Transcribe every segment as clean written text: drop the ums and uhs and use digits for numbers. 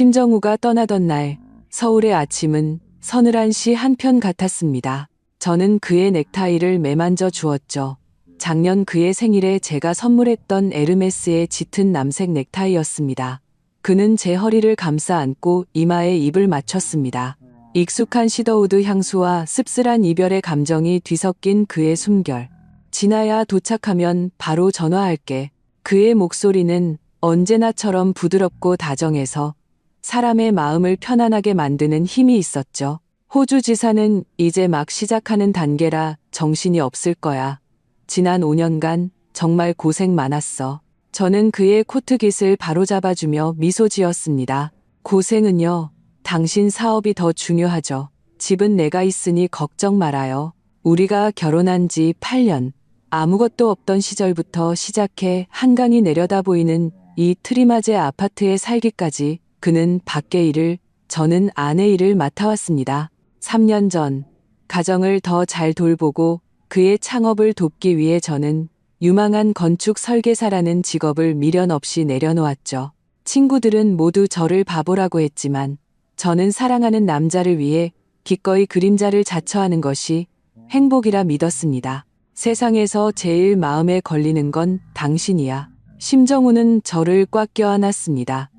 심정우가 떠나던 날 서울의 아침은 서늘한 시 한 편 같았습니다. 저는 그의 넥타이를 매만져 주었죠. 작년 그의 생일에 제가 선물했던 에르메스의 짙은 남색 넥타이였습니다. 그는 제 허리를 감싸 안고 이마에 입을 맞췄습니다. 익숙한 시더우드 향수와 씁쓸한 이별의 감정이 뒤섞인 그의 숨결. 진아야, 도착하면 바로 전화할게. 그의 목소리는 언제나처럼 부드럽고 다정해서 사람의 마음을 편안하게 만드는 힘이 있었죠. 호주 지사는 이제 막 시작하는 단계라 정신이 없을 거야. 지난 5년간 정말 고생 많았어. 저는 그의 코트깃을 바로잡아주며 미소 지었습니다. 고생은요. 당신 사업이 더 중요하죠. 집은 내가 있으니 걱정 말아요. 우리가 결혼한 지 8년. 아무것도 없던 시절부터 시작해 한강이 내려다 보이는 이 트리마제 아파트에 살기까지 그는 밖의 일을, 저는 아내 일을 맡아왔습니다. 3년 전 가정을 더 잘 돌보고 그의 창업을 돕기 위해 저는 유망한 건축 설계사라는 직업을 미련 없이 내려놓았죠. 친구들은 모두 저를 바보라고 했지만 저는 사랑하는 남자를 위해 기꺼이 그림자를 자처하는 것이 행복이라 믿었습니다. 세상에서 제일 마음에 걸리는 건 당신이야. 심정우는 저를 꽉 껴안았습니다.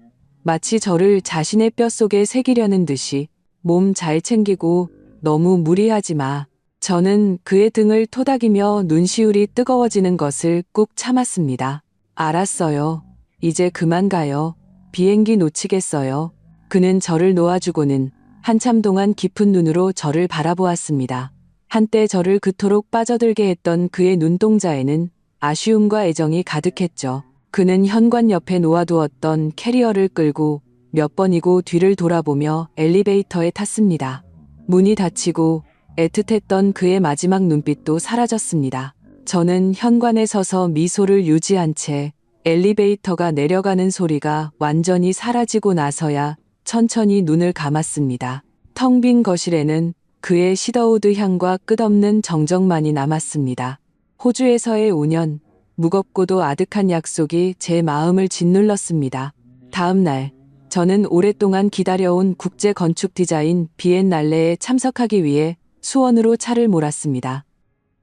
마치 저를 자신의 뼛속에 새기려는 듯이. 몸 잘 챙기고 너무 무리하지 마. 저는 그의 등을 토닥이며 눈시울이 뜨거워지는 것을 꾹 참았습니다. 알았어요. 이제 그만 가요. 비행기 놓치겠어요. 그는 저를 놓아주고는 한참 동안 깊은 눈으로 저를 바라보았습니다. 한때 저를 그토록 빠져들게 했던 그의 눈동자에는 아쉬움과 애정이 가득했죠. 그는 현관 옆에 놓아두었던 캐리어를 끌고 몇 번이고 뒤를 돌아보며 엘리베이터에 탔습니다. 문이 닫히고 애틋했던 그의 마지막 눈빛도 사라졌습니다. 저는 현관에 서서 미소를 유지한 채 엘리베이터가 내려가는 소리가 완전히 사라지고 나서야 천천히 눈을 감았습니다. 텅 빈 거실에는 그의 시더우드 향과 끝없는 정적만이 남았습니다. 호주에서의 5년, 무겁고도 아득한 약속이 제 마음을 짓눌렀습니다. 다음 날, 저는 오랫동안 기다려온 국제 건축 디자인 비엔날레에 참석하기 위해 수원으로 차를 몰았습니다.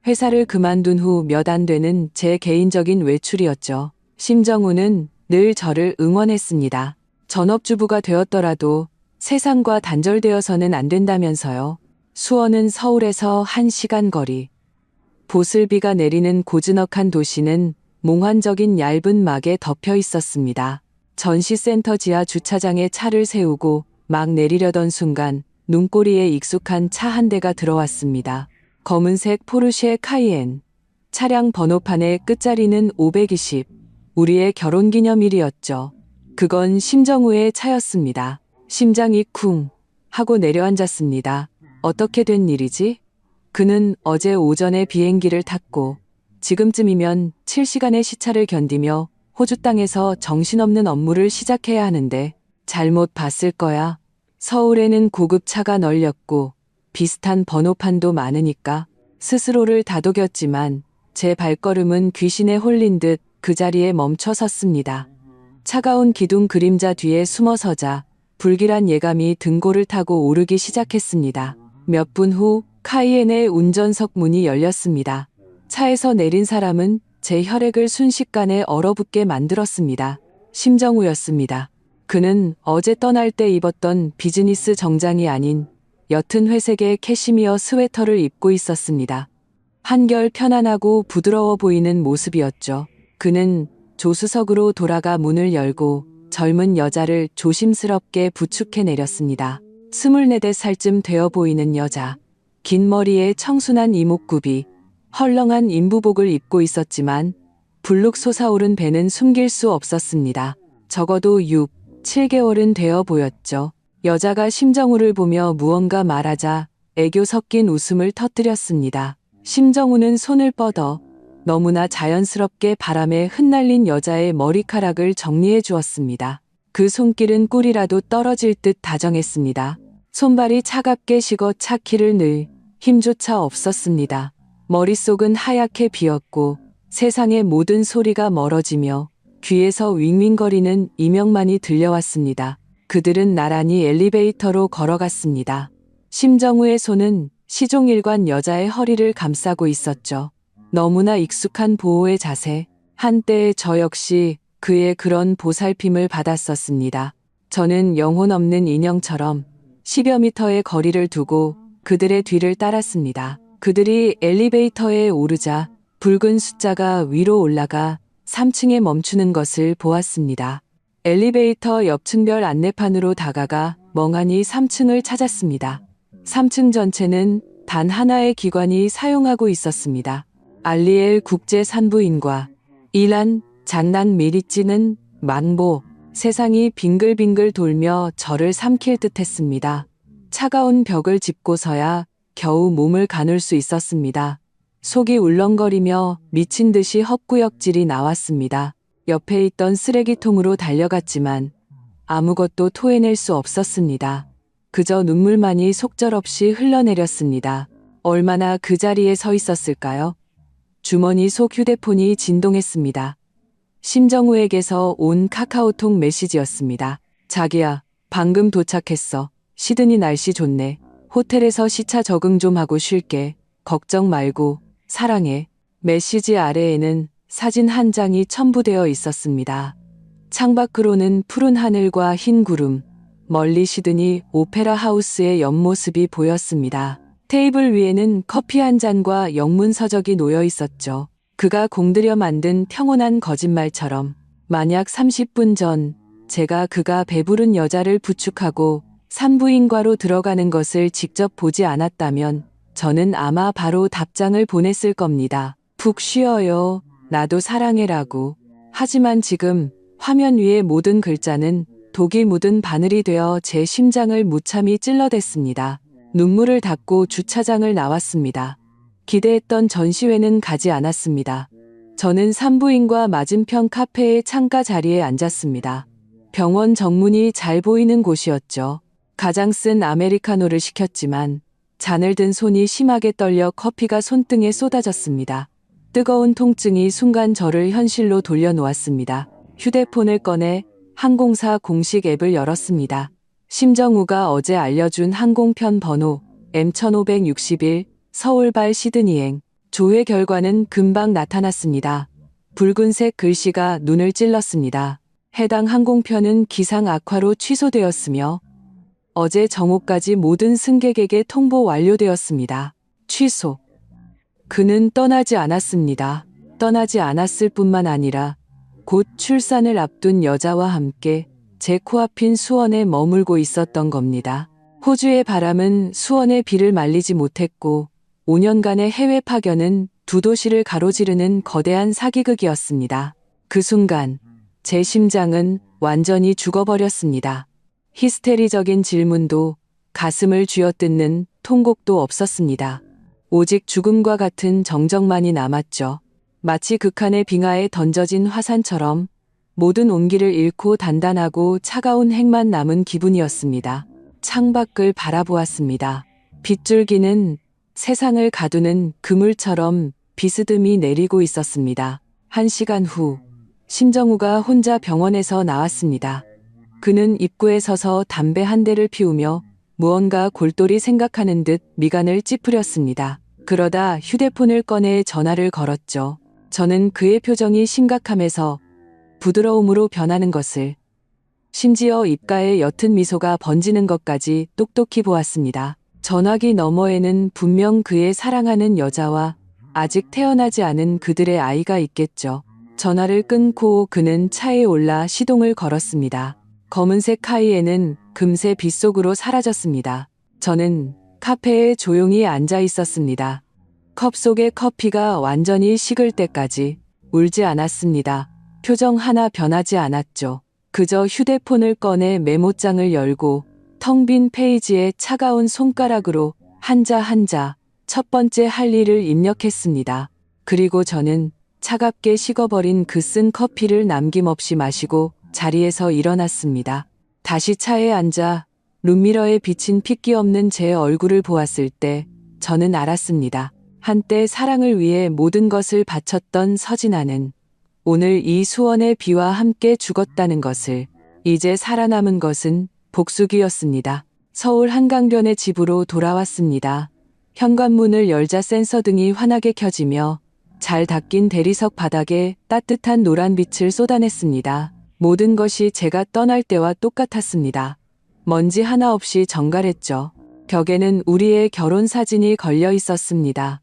회사를 그만둔 후 몇 안 되는 제 개인적인 외출이었죠. 심정우는 늘 저를 응원했습니다. 전업주부가 되었더라도 세상과 단절되어서는 안 된다면서요. 수원은 서울에서 1시간 거리. 보슬비가 내리는 고즈넉한 도시는 몽환적인 얇은 막에 덮여 있었습니다. 전시센터 지하 주차장에 차를 세우고 막 내리려던 순간 눈꼬리에 익숙한 차 한 대가 들어왔습니다. 검은색 포르쉐 카이엔. 차량 번호판의 끝자리는 520. 우리의 결혼기념일이었죠. 그건 심정우의 차였습니다. 심장이 쿵 하고 내려앉았습니다. 어떻게 된 일이지? 그는 어제 오전에 비행기를 탔고 지금쯤이면 7시간의 시차를 견디며 호주 땅에서 정신없는 업무를 시작해야 하는데 잘못 봤을 거야. 서울에는 고급 차가 널렸고 비슷한 번호판도 많으니까. 스스로를 다독였지만 제 발걸음은 귀신에 홀린 듯 그 자리에 멈춰 섰습니다. 차가운 기둥 그림자 뒤에 숨어서자 불길한 예감이 등골을 타고 오르기 시작했습니다. 몇 분 후 카이엔의 운전석 문이 열렸습니다. 차에서 내린 사람은 제 혈액을 순식간에 얼어붙게 만들었습니다. 심정우였습니다. 그는 어제 떠날 때 입었던 비즈니스 정장이 아닌 옅은 회색의 캐시미어 스웨터를 입고 있었습니다. 한결 편안하고 부드러워 보이는 모습이었죠. 그는 조수석으로 돌아가 문을 열고 젊은 여자를 조심스럽게 부축해 내렸습니다. 24살쯤 되어 보이는 여자. 긴 머리에 청순한 이목구비, 헐렁한 인부복을 입고 있었지만 불룩 솟아오른 배는 숨길 수 없었습니다. 적어도 6, 7개월은 되어 보였죠. 여자가 심정우를 보며 무언가 말하자 애교 섞인 웃음을 터뜨렸습니다. 심정우는 손을 뻗어 너무나 자연스럽게 바람에 흩날린 여자의 머리카락을 정리해 주었습니다. 그 손길은 꿀이라도 떨어질 듯 다정했습니다. 손발이 차갑게 식어 차 키를 늘 힘조차 없었습니다. 머릿속은 하얗게 비었고 세상의 모든 소리가 멀어지며 귀에서 윙윙거리는 이명만이 들려왔습니다. 그들은 나란히 엘리베이터로 걸어갔습니다. 심정우의 손은 시종일관 여자의 허리를 감싸고 있었죠. 너무나 익숙한 보호의 자세. 한때 저 역시 그의 그런 보살핌을 받았었습니다. 저는 영혼 없는 인형처럼 10여 미터의 거리를 두고 그들의 뒤를 따랐습니다. 그들이 엘리베이터에 오르자 붉은 숫자가 위로 올라가 3층에 멈추는 것을 보았습니다. 엘리베이터 옆 층별 안내판으로 다가가 멍하니 3층을 찾았습니다. 3층 전체는 단 하나의 기관이 사용하고 있었습니다. 알리엘 국제산부인과 이란 장난 미리찌는 만보. 세상이 빙글빙글 돌며 저를 삼킬 듯 했습니다. 차가운 벽을 짚고서야 겨우 몸을 가눌 수 있었습니다. 속이 울렁거리며 미친 듯이 헛구역질이 나왔습니다. 옆에 있던 쓰레기통으로 달려갔지만 아무것도 토해낼 수 없었습니다. 그저 눈물만이 속절없이 흘러내렸습니다. 얼마나 그 자리에 서 있었을까요? 주머니 속 휴대폰이 진동했습니다. 심정우에게서 온 카카오톡 메시지였습니다. 자기야, 방금 도착했어. 시드니 날씨 좋네. 호텔에서 시차 적응 좀 하고 쉴게. 걱정 말고, 사랑해. 메시지 아래에는 사진 한 장이 첨부되어 있었습니다. 창밖으로는 푸른 하늘과 흰 구름, 멀리 시드니 오페라 하우스의 옆모습이 보였습니다. 테이블 위에는 커피 한 잔과 영문 서적이 놓여 있었죠. 그가 공들여 만든 평온한 거짓말처럼 만약 30분 전 제가 그가 배부른 여자를 부축하고 산부인과로 들어가는 것을 직접 보지 않았다면 저는 아마 바로 답장을 보냈을 겁니다. 푹 쉬어요. 나도 사랑해라고. 하지만 지금 화면 위의 모든 글자는 독이 묻은 바늘이 되어 제 심장을 무참히 찔러댔습니다. 눈물을 닦고 주차장을 나왔습니다. 기대했던 전시회는 가지 않았습니다. 저는 산부인과 맞은편 카페의 창가 자리에 앉았습니다. 병원 정문이 잘 보이는 곳이었죠. 가장 쓴 아메리카노를 시켰지만 잔을 든 손이 심하게 떨려 커피가 손등에 쏟아졌습니다. 뜨거운 통증이 순간 저를 현실로 돌려놓았습니다. 휴대폰을 꺼내 항공사 공식 앱을 열었습니다. 심정우가 어제 알려준 항공편 번호 M1561 서울발 시드니행. 조회 결과는 금방 나타났습니다. 붉은색 글씨가 눈을 찔렀습니다. 해당 항공편은 기상 악화로 취소되었으며 어제 정오까지 모든 승객에게 통보 완료되었습니다. 취소. 그는 떠나지 않았습니다. 떠나지 않았을 뿐만 아니라 곧 출산을 앞둔 여자와 함께 제 코앞인 수원에 머물고 있었던 겁니다. 호주의 바람은 수원의 비를 말리지 못했고 5년간의 해외 파견은 두 도시를 가로지르는 거대한 사기극이었습니다. 그 순간 제 심장은 완전히 죽어버렸습니다. 히스테리적인 질문도 가슴을 쥐어뜯는 통곡도 없었습니다. 오직 죽음과 같은 정적만이 남았죠. 마치 극한의 빙하에 던져진 화산처럼 모든 온기를 잃고 단단하고 차가운 핵만 남은 기분이었습니다. 창밖을 바라보았습니다. 빗줄기는 세상을 가두는 그물처럼 비스듬히 내리고 있었습니다. 1시간 후, 심정우가 혼자 병원에서 나왔습니다. 그는 입구에 서서 담배 한 대를 피우며 무언가 골똘히 생각하는 듯 미간을 찌푸렸습니다. 그러다 휴대폰을 꺼내 전화를 걸었죠. 저는 그의 표정이 심각함에서 부드러움으로 변하는 것을, 심지어 입가에 옅은 미소가 번지는 것까지 똑똑히 보았습니다. 전화기 너머에는 분명 그의 사랑하는 여자와 아직 태어나지 않은 그들의 아이가 있겠죠. 전화를 끊고 그는 차에 올라 시동을 걸었습니다. 검은색 카이에는 금세 빗속으로 사라졌습니다. 저는 카페에 조용히 앉아 있었습니다. 컵 속의 커피가 완전히 식을 때까지 울지 않았습니다. 표정 하나 변하지 않았죠. 그저 휴대폰을 꺼내 메모장을 열고 텅 빈 페이지에 차가운 손가락으로 한자 한자 첫 번째 할 일을 입력했습니다. 그리고 저는 차갑게 식어버린 그 쓴 커피를 남김없이 마시고 자리에서 일어났습니다. 다시 차에 앉아 룸미러에 비친 핏기 없는 제 얼굴을 보았을 때 저는 알았습니다. 한때 사랑을 위해 모든 것을 바쳤던 서진아는 오늘 이 수원의 비와 함께 죽었다는 것을. 이제 살아남은 것은 복수기였습니다. 서울 한강변의 집으로 돌아왔습니다. 현관문을 열자 센서등이 환하게 켜지며 잘 닦인 대리석 바닥에 따뜻한 노란 빛을 쏟아냈습니다. 모든 것이 제가 떠날 때와 똑같았습니다. 먼지 하나 없이 정갈했죠. 벽에는 우리의 결혼 사진이 걸려 있었습니다.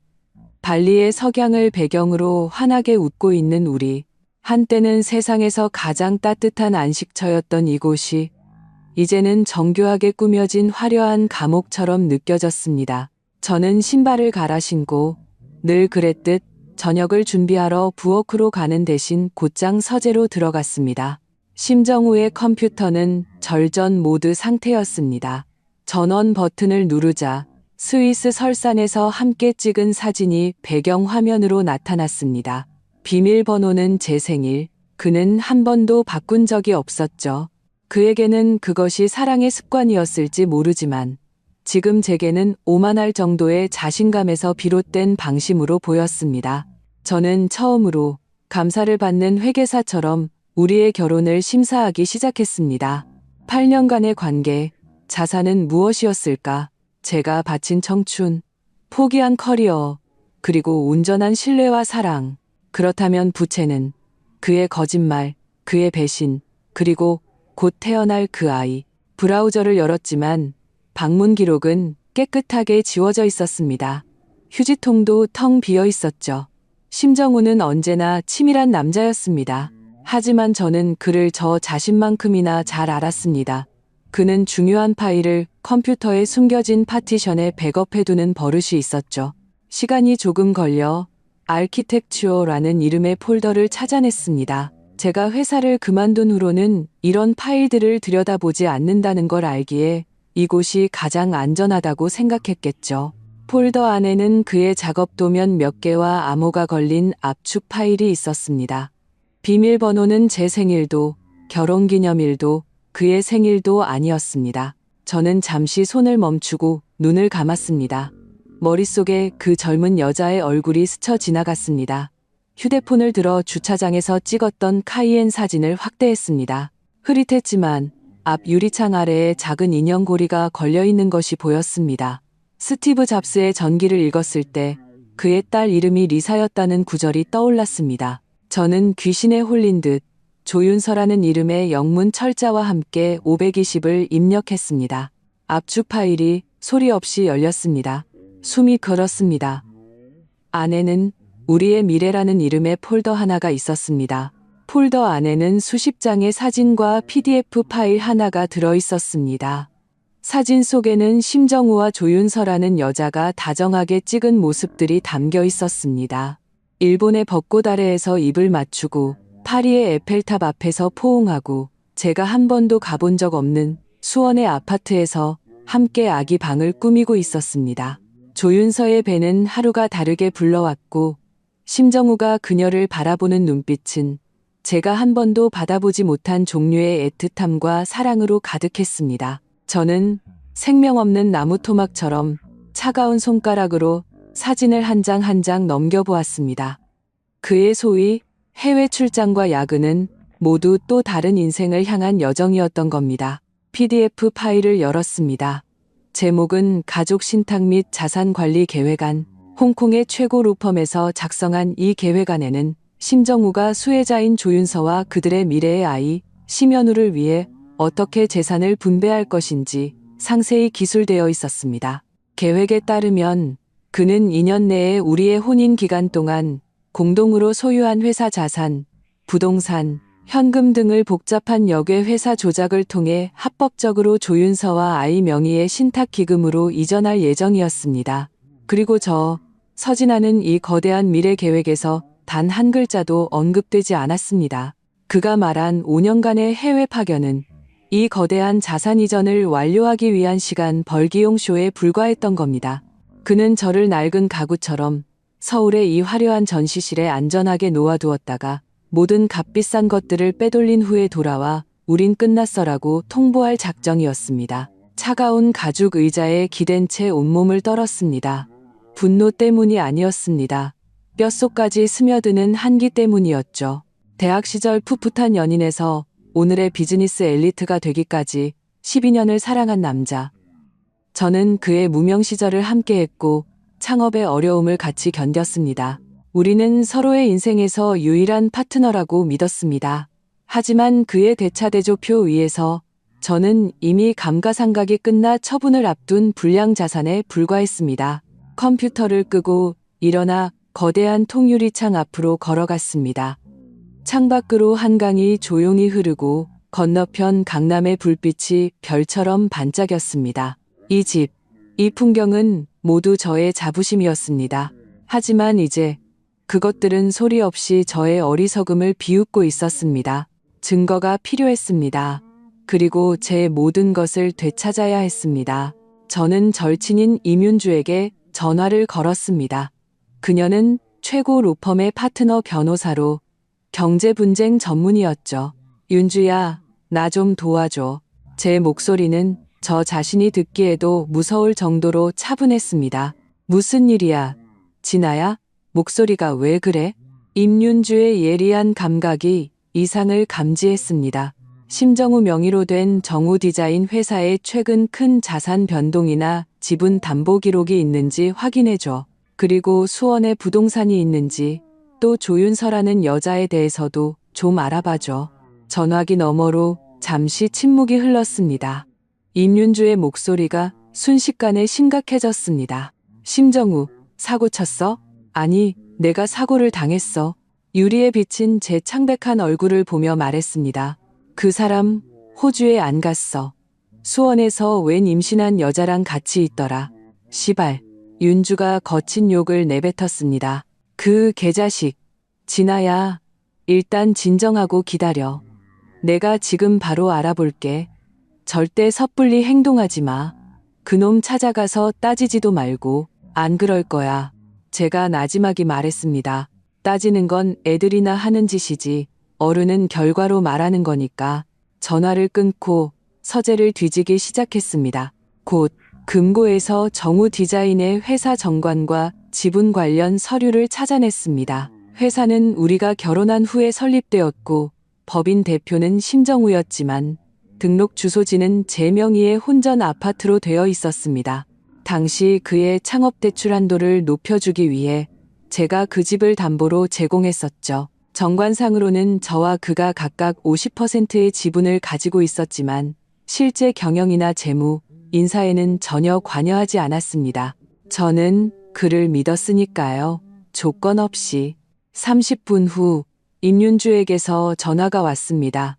발리의 석양을 배경으로 환하게 웃고 있는 우리. 한때는 세상에서 가장 따뜻한 안식처였던 이곳이 이제는 정교하게 꾸며진 화려한 감옥처럼 느껴졌습니다. 저는 신발을 갈아 신고 늘 그랬듯 저녁을 준비하러 부엌으로 가는 대신 곧장 서재로 들어갔습니다. 심정우의 컴퓨터는 절전 모드 상태였습니다. 전원 버튼을 누르자 스위스 설산에서 함께 찍은 사진이 배경 화면으로 나타났습니다. 비밀번호는 제 생일. 그는 한 번도 바꾼 적이 없었죠. 그에게는 그것이 사랑의 습관이었을지 모르지만 지금 제게는 오만할 정도의 자신감에서 비롯된 방심으로 보였습니다. 저는 처음으로 감사를 받는 회계사처럼 우리의 결혼을 심사하기 시작했습니다. 8년간의 관계, 자산은 무엇이었을까? 제가 바친 청춘, 포기한 커리어, 그리고 온전한 신뢰와 사랑. 그렇다면 부채는 그의 거짓말, 그의 배신, 그리고 곧 태어날 그 아이. 브라우저를 열었지만 방문 기록은 깨끗하게 지워져 있었습니다. 휴지통도 텅 비어 있었죠. 심정우는 언제나 치밀한 남자였습니다. 하지만 저는 그를 저 자신만큼이나 잘 알았습니다. 그는 중요한 파일을 컴퓨터에 숨겨진 파티션에 백업해두는 버릇이 있었죠. 시간이 조금 걸려 아키텍추어라는 이름의 폴더를 찾아냈습니다. 제가 회사를 그만둔 후로는 이런 파일들을 들여다보지 않는다는 걸 알기에 이곳이 가장 안전하다고 생각했겠죠. 폴더 안에는 그의 작업 도면 몇 개와 암호가 걸린 압축 파일이 있었습니다. 비밀번호는 제 생일도 결혼기념일도 그의 생일도 아니었습니다. 저는 잠시 손을 멈추고 눈을 감았습니다. 머릿속에 그 젊은 여자의 얼굴이 스쳐 지나갔습니다. 휴대폰을 들어 주차장에서 찍었던 카이엔 사진을 확대했습니다. 흐릿했지만 앞 유리창 아래에 작은 인형 고리가 걸려있는 것이 보였습니다. 스티브 잡스의 전기를 읽었을 때 그의 딸 이름이 리사였다는 구절이 떠올랐습니다. 저는 귀신에 홀린 듯 조윤서라는 이름의 영문 철자와 함께 520을 입력했습니다. 압축 파일이 소리 없이 열렸습니다. 숨이 걸었습니다. 안에는 우리의 미래라는 이름의 폴더 하나가 있었습니다. 폴더 안에는 수십 장의 사진과 PDF 파일 하나가 들어 있었습니다. 사진 속에는 심정우와 조윤서라는 여자가 다정하게 찍은 모습들이 담겨 있었습니다. 일본의 벚꽃 아래에서 입을 맞추고 파리의 에펠탑 앞에서 포옹하고 제가 한 번도 가본 적 없는 수원의 아파트에서 함께 아기 방을 꾸미고 있었습니다. 조윤서의 배는 하루가 다르게 불러왔고 심정우가 그녀를 바라보는 눈빛은 제가 한 번도 받아보지 못한 종류의 애틋함과 사랑으로 가득했습니다. 저는 생명 없는 나무 토막처럼 차가운 손가락으로 사진을 한 장 한 장 넘겨보았습니다. 그의 소위 해외 출장과 야근은 모두 또 다른 인생을 향한 여정이었던 겁니다. PDF 파일을 열었습니다. 제목은 가족 신탁 및 자산 관리 계획안. 홍콩의 최고 로펌에서 작성한 이 계획안에는 심정우가 수혜자인 조윤서와 그들의 미래의 아이 심연우를 위해 어떻게 재산을 분배할 것인지 상세히 기술되어 있었습니다. 계획에 따르면 그는 2년 내에 우리의 혼인 기간 동안 공동으로 소유한 회사 자산, 부동산, 현금 등을 복잡한 역외 회사 조작을 통해 합법적으로 조윤서와 아이 명의의 신탁기금으로 이전할 예정이었습니다. 그리고 서진아는 이 거대한 미래 계획에서 단 한 글자도 언급되지 않았습니다. 그가 말한 5년간의 해외 파견은 이 거대한 자산 이전을 완료하기 위한 시간 벌기용 쇼에 불과했던 겁니다. 그는 저를 낡은 가구처럼 서울의 이 화려한 전시실에 안전하게 놓아두었다가 모든 값비싼 것들을 빼돌린 후에 돌아와 우린 끝났어라고 통보할 작정이었습니다. 차가운 가죽 의자에 기댄 채 온몸을 떨었습니다. 분노 때문이 아니었습니다. 뼛속까지 스며드는 한기 때문이었죠. 대학 시절 풋풋한 연인에서 오늘의 비즈니스 엘리트가 되기까지 12년을 사랑한 남자. 저는 그의 무명 시절을 함께했고 창업의 어려움을 같이 견뎠습니다. 우리는 서로의 인생에서 유일한 파트너라고 믿었습니다. 하지만 그의 대차대조표 위에서 저는 이미 감가상각이 끝나 처분을 앞둔 불량 자산에 불과했습니다. 컴퓨터를 끄고 일어나 거대한 통유리창 앞으로 걸어갔습니다. 창밖으로 한강이 조용히 흐르고 건너편 강남의 불빛이 별처럼 반짝였습니다. 이 집, 이 풍경은 모두 저의 자부심이었습니다. 하지만 이제 그것들은 소리 없이 저의 어리석음을 비웃고 있었습니다. 증거가 필요했습니다. 그리고 제 모든 것을 되찾아야 했습니다. 저는 절친인 이윤주에게 전화를 걸었습니다. 그녀는 최고 로펌의 파트너 변호사로 경제 분쟁 전문이었죠. 윤주야, 나 좀 도와줘. 제 목소리는 저 자신이 듣기에도 무서울 정도로 차분했습니다. 무슨 일이야? 진아야? 목소리가 왜 그래? 임윤주의 예리한 감각이 이상을 감지했습니다. 심정우 명의로 된 정우 디자인 회사의 최근 큰 자산 변동이나 지분 담보 기록이 있는지 확인해줘. 그리고 수원에 부동산이 있는지, 또 조윤서라는 여자에 대해서도 좀 알아봐줘. 전화기 너머로 잠시 침묵이 흘렀습니다. 임윤주의 목소리가 순식간에 심각해졌습니다. 심정우, 사고 쳤어? 아니, 내가 사고를 당했어. 유리에 비친 제 창백한 얼굴을 보며 말했습니다. 그 사람 호주에 안 갔어. 수원에서 웬 임신한 여자랑 같이 있더라. 시발. 윤주가 거친 욕을 내뱉었습니다. 그 개자식. 진아야, 일단 진정하고 기다려. 내가 지금 바로 알아볼게. 절대 섣불리 행동하지 마. 그놈 찾아가서 따지지도 말고. 안 그럴 거야. 제가 나지막이 말했습니다. 따지는 건 애들이나 하는 짓이지 어른은 결과로 말하는 거니까. 전화를 끊고 서재를 뒤지기 시작했습니다. 곧 금고에서 정우 디자인의 회사 정관과 지분 관련 서류를 찾아냈습니다. 회사는 우리가 결혼한 후에 설립되었고 법인 대표는 심정우였지만 등록 주소지는 제 명의의 혼전 아파트로 되어 있었습니다. 당시 그의 창업 대출 한도를 높여주기 위해 제가 그 집을 담보로 제공했었죠. 정관상으로는 저와 그가 각각 50%의 지분을 가지고 있었지만 실제 경영이나 재무, 인사에는 전혀 관여하지 않았습니다. 저는 그를 믿었으니까요. 조건 없이. 30분 후 임윤주에게서 전화가 왔습니다.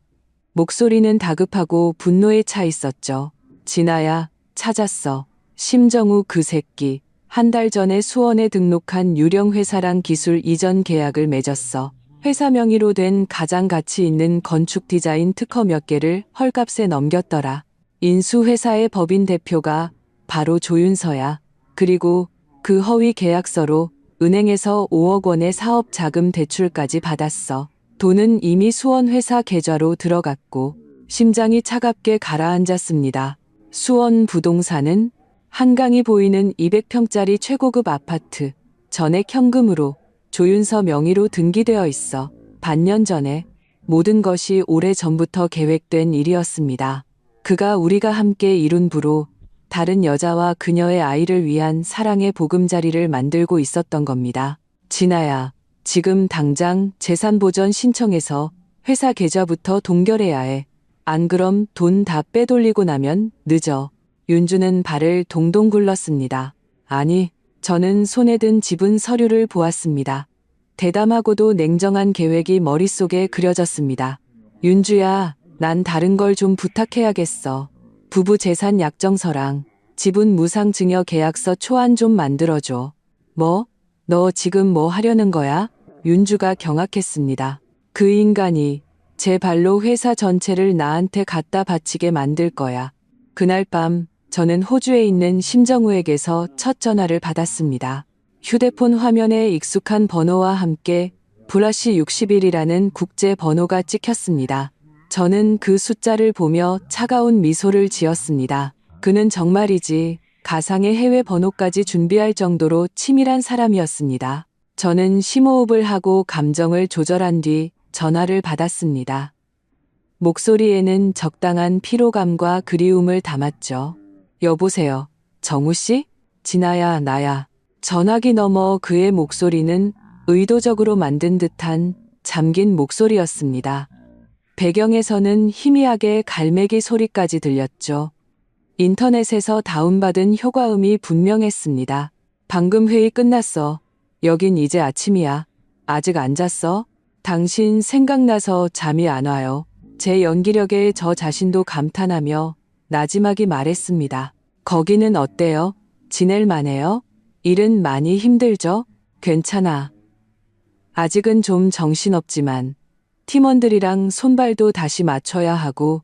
목소리는 다급하고 분노에 차 있었죠. 진아야, 찾았어. 심정우 그 새끼. 한 달 전에 수원에 등록한 유령 회사랑 기술 이전 계약을 맺었어. 회사 명의로 된 가장 가치 있는 건축 디자인 특허 몇 개를 헐값에 넘겼더라. 인수회사의 법인 대표가 바로 조윤서야. 그리고 그 허위 계약서로 은행에서 5억 원의 사업 자금 대출까지 받았어. 돈은 이미 수원 회사 계좌로 들어갔고 심장이 차갑게 가라앉았습니다. 수원 부동산은 한강이 보이는 200평짜리 최고급 아파트, 전액 현금으로 조윤서 명의로 등기되어 있어. 반년 전에 모든 것이 오래전부터 계획된 일이었습니다. 그가 우리가 함께 이룬 부로 다른 여자와 그녀의 아이를 위한 사랑의 보금자리를 만들고 있었던 겁니다. 진아야, 지금 당장 재산보전 신청해서 회사 계좌부터 동결해야 해. 안 그럼 돈 다 빼돌리고 나면 늦어. 윤주는 발을 동동 굴렀습니다. 아니, 저는 손에 든 지분 서류를 보았습니다. 대담하고도 냉정한 계획이 머릿속에 그려졌습니다. 윤주야, 난 다른 걸 좀 부탁해야겠어. 부부 재산 약정서랑 지분 무상 증여 계약서 초안 좀 만들어줘. 뭐? 너 지금 뭐 하려는 거야? 윤주가 경악했습니다. 그 인간이 제 발로 회사 전체를 나한테 갖다 바치게 만들 거야. 그날 밤 저는 호주에 있는 심정우에게서 첫 전화를 받았습니다. 휴대폰 화면에 익숙한 번호와 함께 +60 60이라는 국제 번호가 찍혔습니다. 저는 그 숫자를 보며 차가운 미소를 지었습니다. 그는 정말이지 가상의 해외 번호까지 준비할 정도로 치밀한 사람이었습니다. 저는 심호흡을 하고 감정을 조절한 뒤 전화를 받았습니다. 목소리에는 적당한 피로감과 그리움을 담았죠. 여보세요. 정우 씨? 진아야, 나야. 전화기 너머 그의 목소리는 의도적으로 만든 듯한 잠긴 목소리였습니다. 배경에서는 희미하게 갈매기 소리까지 들렸죠. 인터넷에서 다운받은 효과음이 분명했습니다. 방금 회의 끝났어. 여긴 이제 아침이야. 아직 안 잤어? 당신 생각나서 잠이 안 와요. 제 연기력에 저 자신도 감탄하며 나지막이 말했습니다. 거기는 어때요? 지낼 만해요? 일은 많이 힘들죠? 괜찮아. 아직은 좀 정신없지만 팀원들이랑 손발도 다시 맞춰야 하고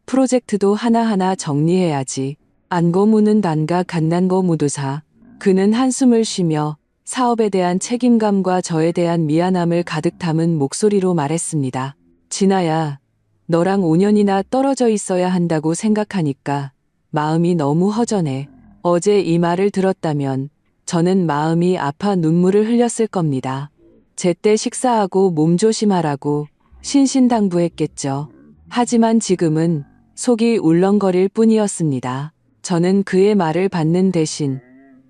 프로젝트도 하나하나 정리해야지. 안고무는 단가 갓난고 무두사. 그는 한숨을 쉬며 사업에 대한 책임감과 저에 대한 미안함을 가득 담은 목소리로 말했습니다. 진아야, 너랑 5년이나 떨어져 있어야 한다고 생각하니까 마음이 너무 허전해. 어제 이 말을 들었다면 저는 마음이 아파 눈물을 흘렸을 겁니다. 제때 식사하고 몸조심하라고 신신당부했겠죠. 하지만 지금은 속이 울렁거릴 뿐이었습니다. 저는 그의 말을 받는 대신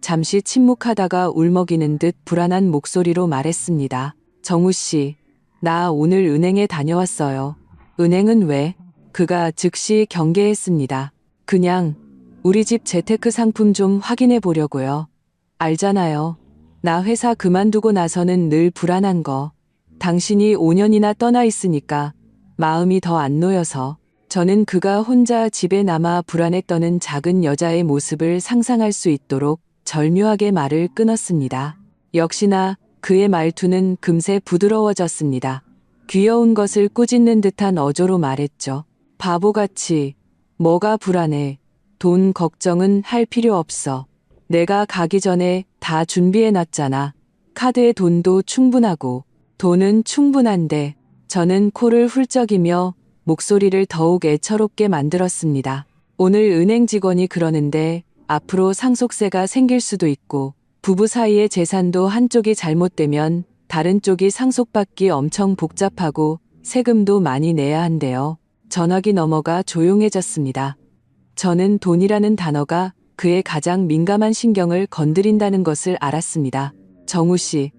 잠시 침묵하다가 울먹이는 듯 불안한 목소리로 말했습니다. 정우 씨, 나 오늘 은행에 다녀왔어요. 은행은 왜? 그가 즉시 경계했습니다. 그냥 우리 집 재테크 상품 좀 확인해 보려고요. 알잖아요. 나 회사 그만두고 나서는 늘 불안한 거. 당신이 5년이나 떠나 있으니까 마음이 더 안 놓여서. 저는 그가 혼자 집에 남아 불안에 떠는 작은 여자의 모습을 상상할 수 있도록 절묘하게 말을 끊었습니다. 역시나 그의 말투는 금세 부드러워졌습니다. 귀여운 것을 꾸짖는 듯한 어조로 말했죠. 바보같이. 뭐가 불안해. 돈 걱정은 할 필요 없어. 내가 가기 전에 다 준비해놨잖아. 카드에 돈도 충분하고 돈은 충분한데. 저는 코를 훌쩍이며 목소리를 더욱 애처롭게 만들었습니다. 오늘 은행 직원이 그러는데 앞으로 상속세가 생길 수도 있고 부부 사이의 재산도 한쪽이 잘못되면 다른 쪽이 상속받기 엄청 복잡하고 세금도 많이 내야 한대요. 전화기 너머가 조용해졌습니다. 저는 돈이라는 단어가 그의 가장 민감한 신경을 건드린다는 것을 알았습니다. 정우 씨,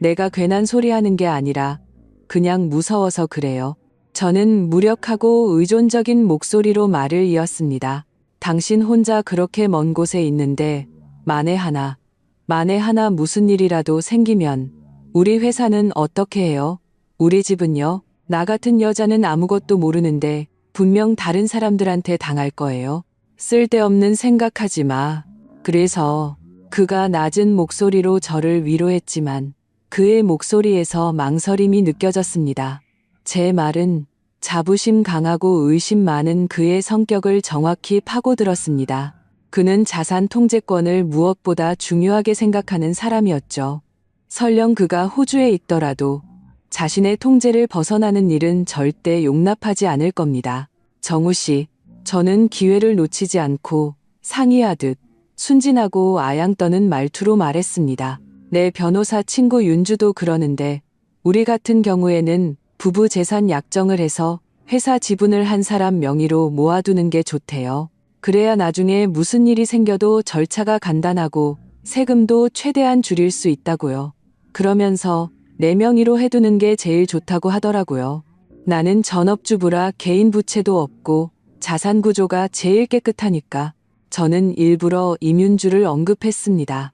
내가 괜한 소리 하는 게 아니라 그냥 무서워서 그래요. 저는 무력하고 의존적인 목소리로 말을 이었습니다. 당신 혼자 그렇게 먼 곳에 있는데 만에 하나 무슨 일이라도 생기면 우리 회사는 어떻게 해요? 우리 집은요? 나 같은 여자는 아무것도 모르는데 분명 다른 사람들한테 당할 거예요. 쓸데없는 생각하지 마. 그래서 그가 낮은 목소리로 저를 위로했지만 그의 목소리에서 망설임이 느껴졌습니다. 제 말은 자부심 강하고 의심 많은 그의 성격을 정확히 파고들었습니다. 그는 자산 통제권을 무엇보다 중요하게 생각하는 사람이었죠. 설령 그가 호주에 있더라도 자신의 통제를 벗어나는 일은 절대 용납하지 않을 겁니다. 정우 씨, 저는 기회를 놓치지 않고 상의하듯 순진하고 아양 떠는 말투로 말했습니다. 내 변호사 친구 윤주도 그러는데 우리 같은 경우에는 부부 재산 약정을 해서 회사 지분을 한 사람 명의로 모아두는 게 좋대요. 그래야 나중에 무슨 일이 생겨도 절차가 간단하고 세금도 최대한 줄일 수 있다고요. 그러면서 내 명의로 해두는 게 제일 좋다고 하더라고요. 나는 전업주부라 개인 부채도 없고 자산 구조가 제일 깨끗하니까 저는 일부러 임윤주를 언급했습니다.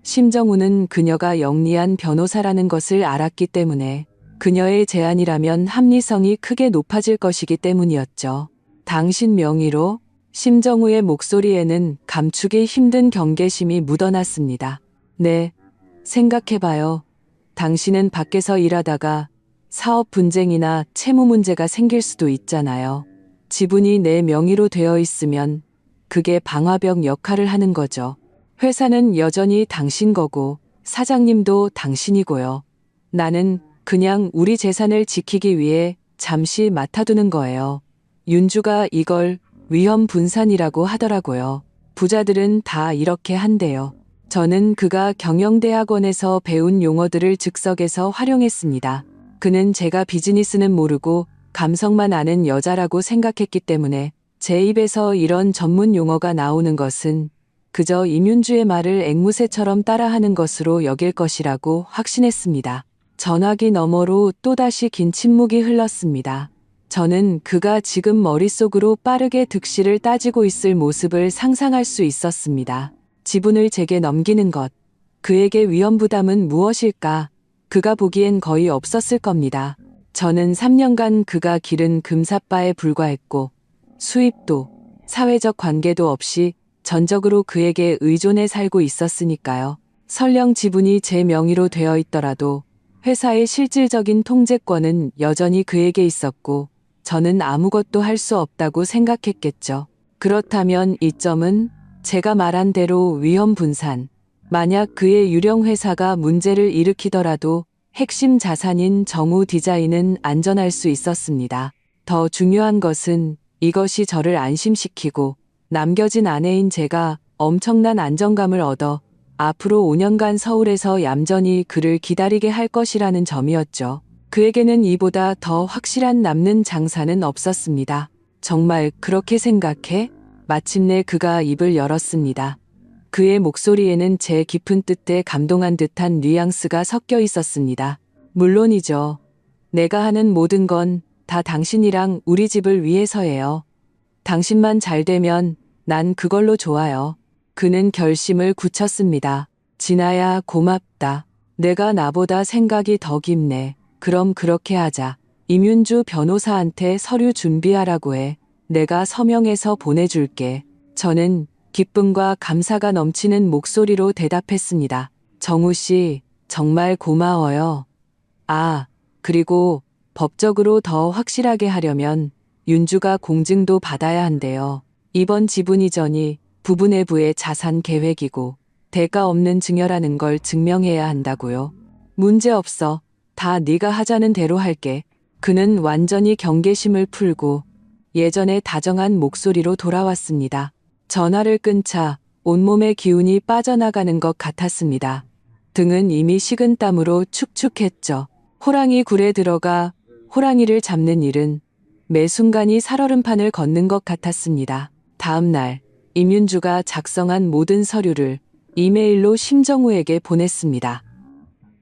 심정우는 그녀가 영리한 변호사라는 것을 알았기 때문에 그녀의 제안이라면 합리성이 크게 높아질 것이기 때문이었죠. 당신 명의로? 심정우의 목소리에는 감추기 힘든 경계심이 묻어났습니다. 네, 생각해봐요. 당신은 밖에서 일하다가 사업 분쟁이나 채무 문제가 생길 수도 있잖아요. 지분이 내 명의로 되어 있으면 그게 방화벽 역할을 하는 거죠. 회사는 여전히 당신 거고 사장님도 당신이고요. 나는 그냥 우리 재산을 지키기 위해 잠시 맡아두는 거예요. 윤주가 이걸 위험 분산이라고 하더라고요. 부자들은 다 이렇게 한대요. 저는 그가 경영대학원에서 배운 용어들을 즉석에서 활용했습니다. 그는 제가 비즈니스는 모르고 감성만 아는 여자라고 생각했기 때문에 제 입에서 이런 전문 용어가 나오는 것은 그저 임윤주의 말을 앵무새처럼 따라하는 것으로 여길 것이라고 확신했습니다. 전화기 너머로 또다시 긴 침묵이 흘렀습니다. 저는 그가 지금 머릿속으로 빠르게 득실을 따지고 있을 모습을 상상할 수 있었습니다. 지분을 제게 넘기는 것, 그에게 위험 부담은 무엇일까? 그가 보기엔 거의 없었을 겁니다. 저는 3년간 그가 기른 금사빠에 불과했고 수입도 사회적 관계도 없이 전적으로 그에게 의존해 살고 있었으니까요. 설령 지분이 제 명의로 되어 있더라도 회사의 실질적인 통제권은 여전히 그에게 있었고 저는 아무것도 할 수 없다고 생각했겠죠. 그렇다면 이점은 제가 말한 대로 위험 분산. 만약 그의 유령 회사가 문제를 일으키더라도 핵심 자산인 정우 디자인은 안전할 수 있었습니다. 더 중요한 것은 이것이 저를 안심시키고 남겨진 아내인 제가 엄청난 안정감을 얻어 앞으로 5년간 서울에서 얌전히 그를 기다리게 할 것이라는 점이었죠. 그에게는 이보다 더 확실한 남는 장사는 없었습니다. 정말 그렇게 생각해? 마침내 그가 입을 열었습니다. 그의 목소리에는 제 깊은 뜻에 감동한 듯한 뉘앙스가 섞여 있었습니다. 물론이죠. 내가 하는 모든 건 다 당신이랑 우리 집을 위해서예요. 당신만 잘 되면 난 그걸로 좋아요. 그는 결심을 굳혔습니다. 진아야, 고맙다. 내가 나보다 생각이 더 깊네. 그럼 그렇게 하자. 임윤주 변호사한테 서류 준비하라고 해. 내가 서명해서 보내줄게. 저는 기쁨과 감사가 넘치는 목소리로 대답했습니다. 정우 씨, 정말 고마워요. 아, 그리고 법적으로 더 확실하게 하려면 윤주가 공증도 받아야 한대요. 이번 지분 이전이 부부 내부의 자산 계획이고 대가 없는 증여라는 걸 증명해야 한다고요. 문제없어. 다 네가 하자는 대로 할게. 그는 완전히 경계심을 풀고 예전에 다정한 목소리로 돌아왔습니다. 전화를 끊자 온몸의 기운이 빠져나가는 것 같았습니다. 등은 이미 식은 땀으로 축축했죠. 호랑이 굴에 들어가 호랑이를 잡는 일은 매 순간이 살얼음판을 걷는 것 같았습니다. 다음 날 임윤주가 작성한 모든 서류를 이메일로 심정우에게 보냈습니다.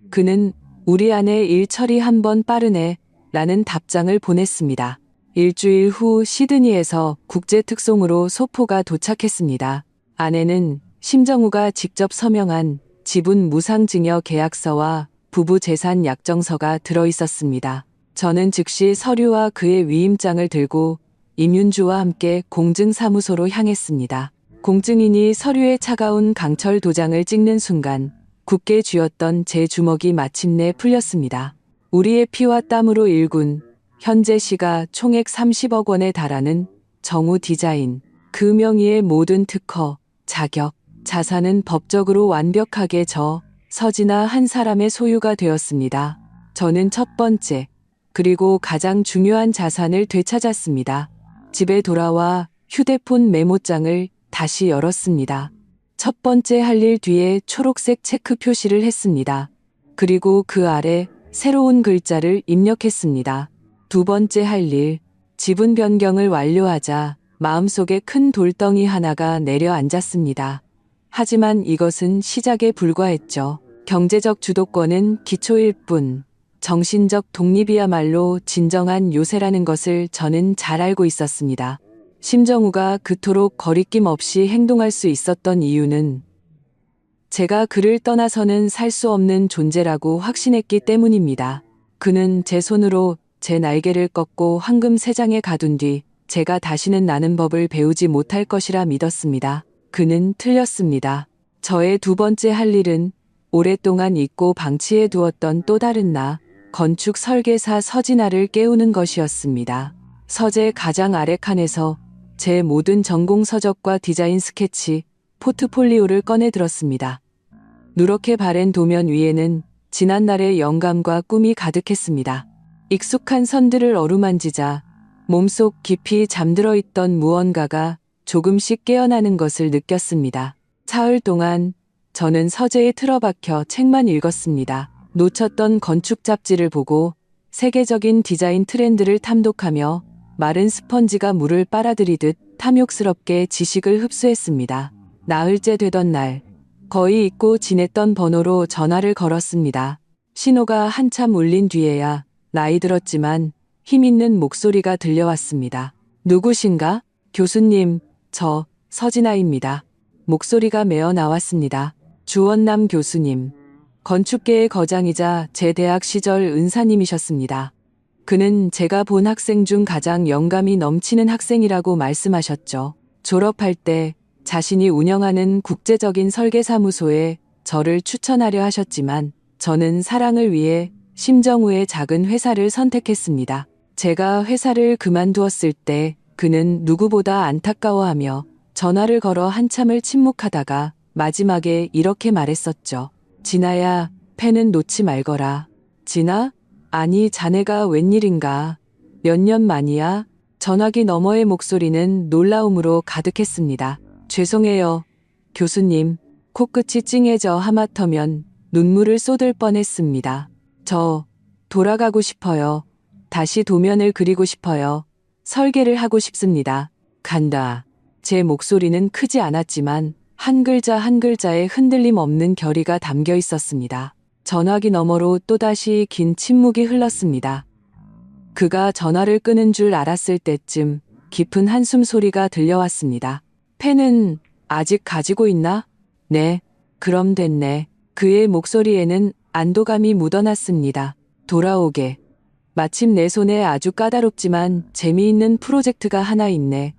그는 우리 아내 일 처리 한번 빠르네 라는 답장을 보냈습니다. 일주일 후 시드니에서 국제특송으로 소포가 도착했습니다. 안에는 심정우가 직접 서명한 지분 무상증여 계약서와 부부 재산 약정서가 들어있었습니다. 저는 즉시 서류와 그의 위임장을 들고 임윤주와 함께 공증사무소로 향했습니다. 공증인이 서류에 차가운 강철 도장을 찍는 순간 굳게 쥐었던 제 주먹이 마침내 풀렸습니다. 우리의 피와 땀으로 일군 현재 시가 총액 30억 원에 달하는 정우 디자인, 그 명의의 모든 특허, 자격, 자산은 법적으로 완벽하게 저 서진아 한 사람의 소유가 되었습니다. 저는 첫 번째, 그리고 가장 중요한 자산을 되찾았습니다. 집에 돌아와 휴대폰 메모장을 다시 열었습니다. 첫 번째 할 일 뒤에 초록색 체크 표시를 했습니다. 그리고 그 아래 새로운 글자를 입력했습니다. 두 번째 할 일, 지분 변경을 완료하자 마음속에 큰 돌덩이 하나가 내려앉았습니다. 하지만 이것은 시작에 불과했죠. 경제적 주도권은 기초일 뿐, 정신적 독립이야말로 진정한 요새라는 것을 저는 잘 알고 있었습니다. 심정우가 그토록 거리낌 없이 행동할 수 있었던 이유는 제가 그를 떠나서는 살 수 없는 존재라고 확신했기 때문입니다. 그는 제 손으로 제 날개를 꺾고 황금 새장에 가둔 뒤 제가 다시는 나는 법을 배우지 못할 것이라 믿었습니다. 그는 틀렸습니다. 저의 두 번째 할 일은 오랫동안 잊고 방치해 두었던 또 다른 나, 건축 설계사 서진아를 깨우는 것이었습니다. 서재 가장 아래 칸에서 제 모든 전공 서적과 디자인 스케치, 포트폴리오를 꺼내 들었습니다. 누렇게 바랜 도면 위에는 지난날의 영감과 꿈이 가득했습니다. 익숙한 선들을 어루만지자 몸속 깊이 잠들어 있던 무언가가 조금씩 깨어나는 것을 느꼈습니다. 사흘 동안 저는 서재에 틀어박혀 책만 읽었습니다. 놓쳤던 건축 잡지를 보고 세계적인 디자인 트렌드를 탐독하며 마른 스펀지가 물을 빨아들이듯 탐욕스럽게 지식을 흡수했습니다. 나흘째 되던 날, 거의 잊고 지냈던 번호로 전화를 걸었습니다. 신호가 한참 울린 뒤에야 나이 들었지만 힘있는 목소리가 들려왔습니다. 누구신가? 교수님, 저 서진아입니다. 목소리가 메어 나왔습니다. 주원남 교수님. 건축계의 거장이자 제 대학 시절 은사님이셨습니다. 그는 제가 본 학생 중 가장 영감이 넘치는 학생이라고 말씀하셨죠. 졸업할 때 자신이 운영하는 국제적인 설계사무소에 저를 추천하려 하셨지만 저는 사랑을 위해 심정우의 작은 회사를 선택했습니다. 제가 회사를 그만두었을 때 그는 누구보다 안타까워하며 전화를 걸어 한참을 침묵하다가 마지막에 이렇게 말했었죠. 진아야, 펜은 놓지 말거라. 진아? 아니, 자네가 웬일인가. 몇 년 만이야? 전화기 너머의 목소리는 놀라움으로 가득했습니다. 죄송해요, 교수님. 코끝이 찡해져 하마터면 눈물을 쏟을 뻔했습니다. 저 돌아가고 싶어요. 다시 도면을 그리고 싶어요. 설계를 하고 싶습니다. 간다. 제 목소리는 크지 않았지만 한 글자 한 글자에 흔들림 없는 결의가 담겨 있었습니다. 전화기 너머로 또다시 긴 침묵이 흘렀습니다. 그가 전화를 끄는 줄 알았을 때쯤 깊은 한숨 소리가 들려왔습니다. 펜은 아직 가지고 있나? 네, 그럼 됐네. 그의 목소리에는 안도감이 묻어났습니다. 돌아오게. 마침 내 손에 아주 까다롭지만 재미있는 프로젝트가 하나 있네.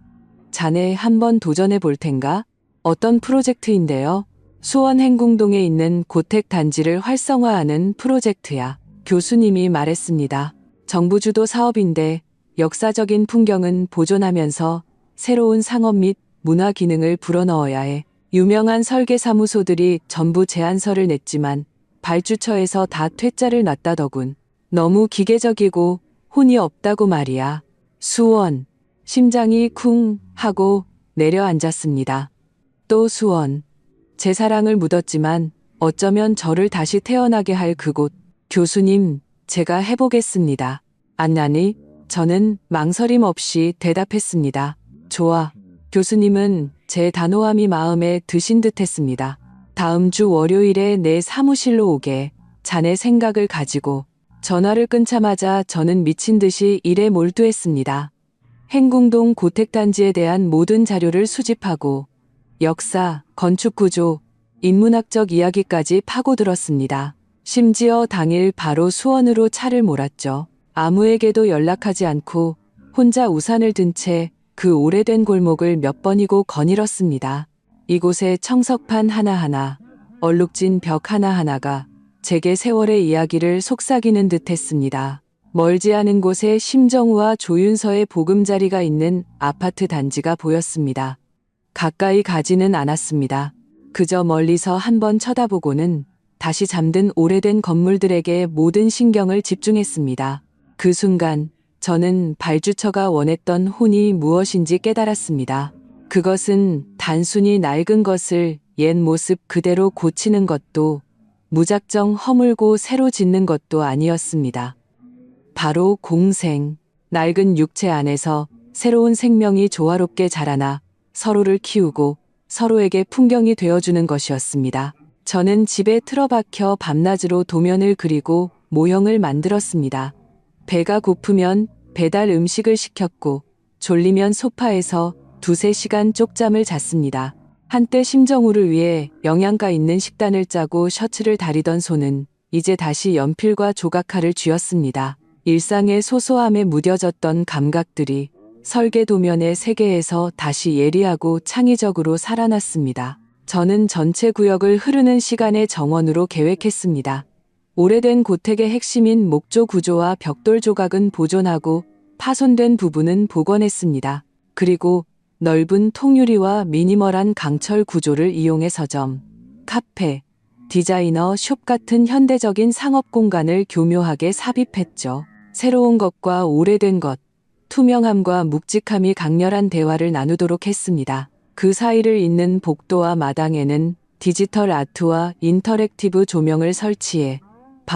자네 한번 도전해 볼 텐가? 어떤 프로젝트인데요? 수원 행궁동에 있는 고택 단지를 활성화하는 프로젝트야. 교수님이 말했습니다. 정부 주도 사업인데 역사적인 풍경은 보존하면서 새로운 상업 및 문화 기능을 불어넣어야 해. 유명한 설계사무소들이 전부 제안서를 냈지만 발주처에서 다 퇴짜를 놨다더군. 너무 기계적이고 혼이 없다고 말이야. 수원. 심장이 쿵 하고 내려앉았습니다. 또 수원. 제 사랑을 묻었지만 어쩌면 저를 다시 태어나게 할 그곳. 교수님, 제가 해보겠습니다. 안나니? 저는 망설임 없이 대답했습니다. 좋아. 교수님은 제 단호함이 마음에 드신 듯 했습니다. 다음 주 월요일에 내 사무실로 오게. 자네 생각을 가지고. 전화를 끊자마자 저는 미친 듯이 일에 몰두했습니다. 행궁동 고택단지에 대한 모든 자료를 수집하고 역사, 건축구조, 인문학적 이야기까지 파고들었습니다. 심지어 당일 바로 수원으로 차를 몰았죠. 아무에게도 연락하지 않고 혼자 우산을 든 채 그 오래된 골목을 몇 번이고 거닐었습니다. 이곳의 청석판 하나하나, 얼룩진 벽 하나하나가 제게 세월의 이야기를 속삭이는 듯 했습니다. 멀지 않은 곳에 심정우와 조윤서의 보금자리가 있는 아파트 단지가 보였습니다. 가까이 가지는 않았습니다. 그저 멀리서 한번 쳐다보고는 다시 잠든 오래된 건물들에게 모든 신경을 집중했습니다. 그 순간 저는 발주처가 원했던 혼이 무엇인지 깨달았습니다. 그것은 단순히 낡은 것을 옛 모습 그대로 고치는 것도 무작정 허물고 새로 짓는 것도 아니었습니다. 바로 공생, 낡은 육체 안에서 새로운 생명이 조화롭게 자라나 서로를 키우고 서로에게 풍경이 되어주는 것이었습니다. 저는 집에 틀어박혀 밤낮으로 도면을 그리고 모형을 만들었습니다. 배가 고프면 배달 음식을 시켰고 졸리면 소파에서 2~3시간 쪽잠을 잤습니다. 한때 심정우를 위해 영양가 있는 식단을 짜고 셔츠를 다리던 손은 이제 다시 연필과 조각칼을 쥐었습니다. 일상의 소소함에 무뎌졌던 감각들이 설계 도면의 세계에서 다시 예리하고 창의적으로 살아났습니다. 저는 전체 구역을 흐르는 시간의 정원으로 계획했습니다. 오래된 고택의 핵심인 목조 구조와 벽돌 조각은 보존하고 파손된 부분은 복원했습니다. 그리고 넓은 통유리와 미니멀한 강철 구조를 이용해 서점, 카페, 디자이너 숍 같은 현대적인 상업 공간을 교묘하게 삽입했죠. 새로운 것과 오래된 것, 투명함과 묵직함이 강렬한 대화를 나누도록 했습니다. 그 사이를 잇는 복도와 마당에는 디지털 아트와 인터랙티브 조명을 설치해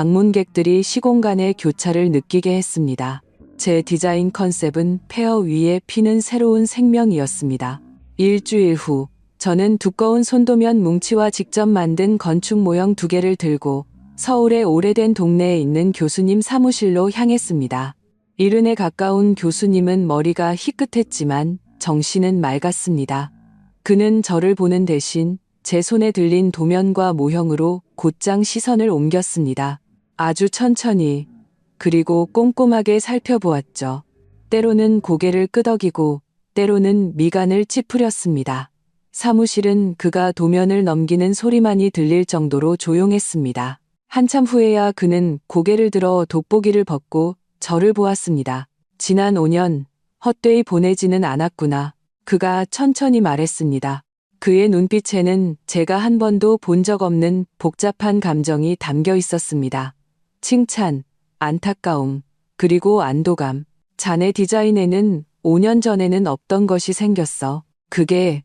방문객들이 시공간의 교차를 느끼게 했습니다. 제 디자인 컨셉은 폐허 위에 피는 새로운 생명이었습니다. 일주일 후, 저는 두꺼운 손도면 뭉치와 직접 만든 건축 모형 2개를 들고 서울의 오래된 동네에 있는 교수님 사무실로 향했습니다. 이른에 가까운 교수님은 머리가 희끗했지만 정신은 맑았습니다. 그는 저를 보는 대신 제 손에 들린 도면과 모형으로 곧장 시선을 옮겼습니다. 아주 천천히, 그리고 꼼꼼하게 살펴보았죠. 때로는 고개를 끄덕이고 때로는 미간을 찌푸렸습니다. 사무실은 그가 도면을 넘기는 소리만이 들릴 정도로 조용했습니다. 한참 후에야 그는 고개를 들어 돋보기를 벗고 저를 보았습니다. 지난 5년 헛되이 보내지는 않았구나. 그가 천천히 말했습니다. 그의 눈빛에는 제가 한 번도 본 적 없는 복잡한 감정이 담겨 있었습니다. 칭찬, 안타까움, 그리고 안도감. 자네 디자인에는 5년 전에는 없던 것이 생겼어. 그게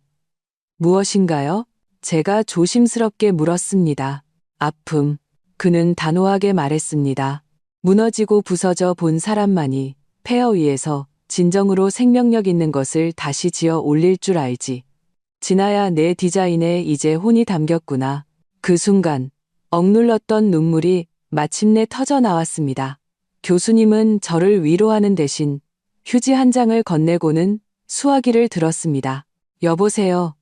무엇인가요? 제가 조심스럽게 물었습니다. 아픔. 그는 단호하게 말했습니다. 무너지고 부서져 본 사람만이 폐허 위에서 진정으로 생명력 있는 것을 다시 지어 올릴 줄 알지. 진아야, 내 디자인에 이제 혼이 담겼구나. 그 순간 억눌렀던 눈물이 마침내 터져 나왔습니다. 교수님은 저를 위로하는 대신 휴지 한 장을 건네고는 수화기를 들었습니다. 여보세요.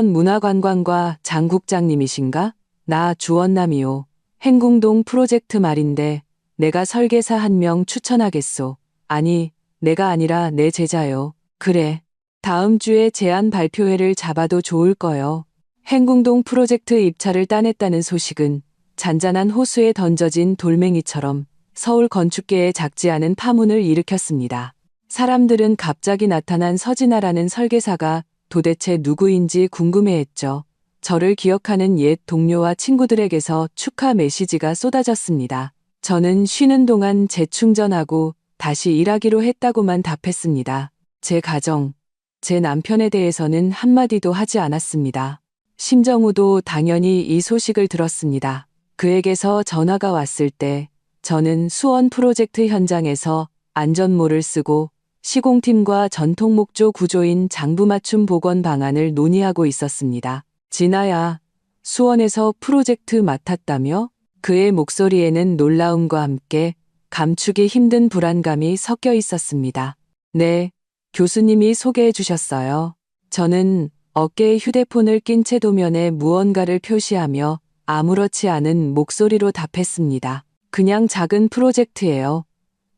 수원문화관광과 장 국장님이신가? 나 주원남이요. 행궁동 프로젝트 말인데 내가 설계사 1명 추천하겠소. 아니, 내가 아니라 내 제자요. 그래. 다음 주에 제안 발표회를 잡아도 좋을 거요. 행궁동 프로젝트 입찰을 따냈다는 소식은 잔잔한 호수에 던져진 돌멩이처럼 서울 건축계에 작지 않은 파문을 일으켰습니다. 사람들은 갑자기 나타난 서진아라는 설계사가 도대체 누구인지 궁금해했죠. 저를 기억하는 옛 동료와 친구들에게서 축하 메시지가 쏟아졌습니다. 저는 쉬는 동안 재충전하고 다시 일하기로 했다고만 답했습니다. 제 가정, 제 남편에 대해서는 한마디도 하지 않았습니다. 심정우도 당연히 이 소식을 들었습니다. 그에게서 전화가 왔을 때 저는 수원 프로젝트 현장에서 안전모를 쓰고 시공팀과 전통 목조 구조인 장부맞춤 복원 방안을 논의하고 있었습니다. 진아야, 수원에서 프로젝트 맡았다며? 그의 목소리에는 놀라움과 함께 감추기 힘든 불안감이 섞여 있었습니다. 네, 교수님이 소개해 주셨어요. 저는 어깨에 휴대폰을 낀 채 도면에 무언가를 표시하며 아무렇지 않은 목소리로 답했습니다. 그냥 작은 프로젝트예요.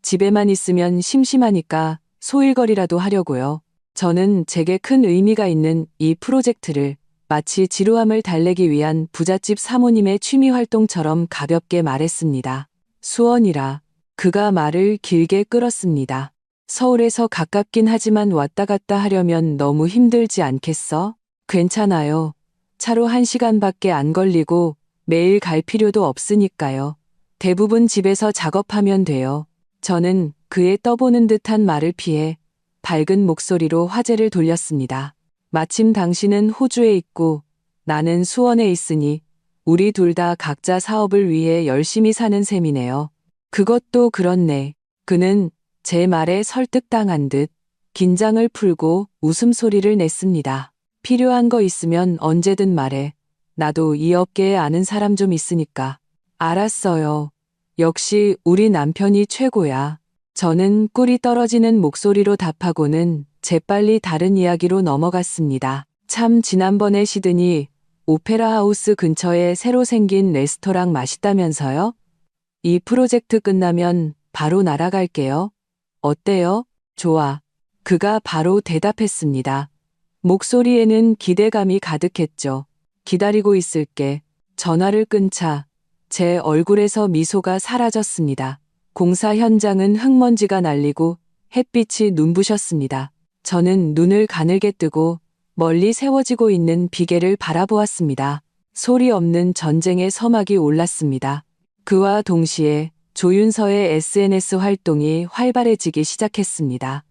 집에만 있으면 심심하니까 소일거리라도 하려고요. 저는 제게 큰 의미가 있는 이 프로젝트를 마치 지루함을 달래기 위한 부잣집 사모님의 취미 활동처럼 가볍게 말했습니다. 수원이라. 그가 말을 길게 끌었습니다. 서울에서 가깝긴 하지만 왔다 갔다 하려면 너무 힘들지 않겠어? 괜찮아요. 차로 1시간밖에 안 걸리고 매일 갈 필요도 없으니까요. 대부분 집에서 작업하면 돼요. 저는 그의 떠보는 듯한 말을 피해 밝은 목소리로 화제를 돌렸습니다. 마침 당신은 호주에 있고 나는 수원에 있으니 우리 둘 다 각자 사업을 위해 열심히 사는 셈이네요. 그것도 그렇네. 그는 제 말에 설득당한 듯 긴장을 풀고 웃음소리를 냈습니다. 필요한 거 있으면 언제든 말해. 나도 이 업계에 아는 사람 좀 있으니까. 알았어요. 역시 우리 남편이 최고야. 저는 꿀이 떨어지는 목소리로 답하고는 재빨리 다른 이야기로 넘어갔습니다. 참 지난번에 시드니 오페라 하우스 근처에 새로 생긴 레스토랑 맛있다면서요? 이 프로젝트 끝나면 바로 날아갈게요. 어때요? 좋아. 그가 바로 대답했습니다. 목소리에는 기대감이 가득했죠. 기다리고 있을게. 전화를 끊자 제 얼굴에서 미소가 사라졌습니다. 공사 현장은 흙먼지가 날리고 햇빛이 눈부셨습니다. 저는 눈을 가늘게 뜨고 멀리 세워지고 있는 비계를 바라보았습니다. 소리 없는 전쟁의 서막이 올랐습니다. 그와 동시에 조윤서의 SNS 활동이 활발해지기 시작했습니다.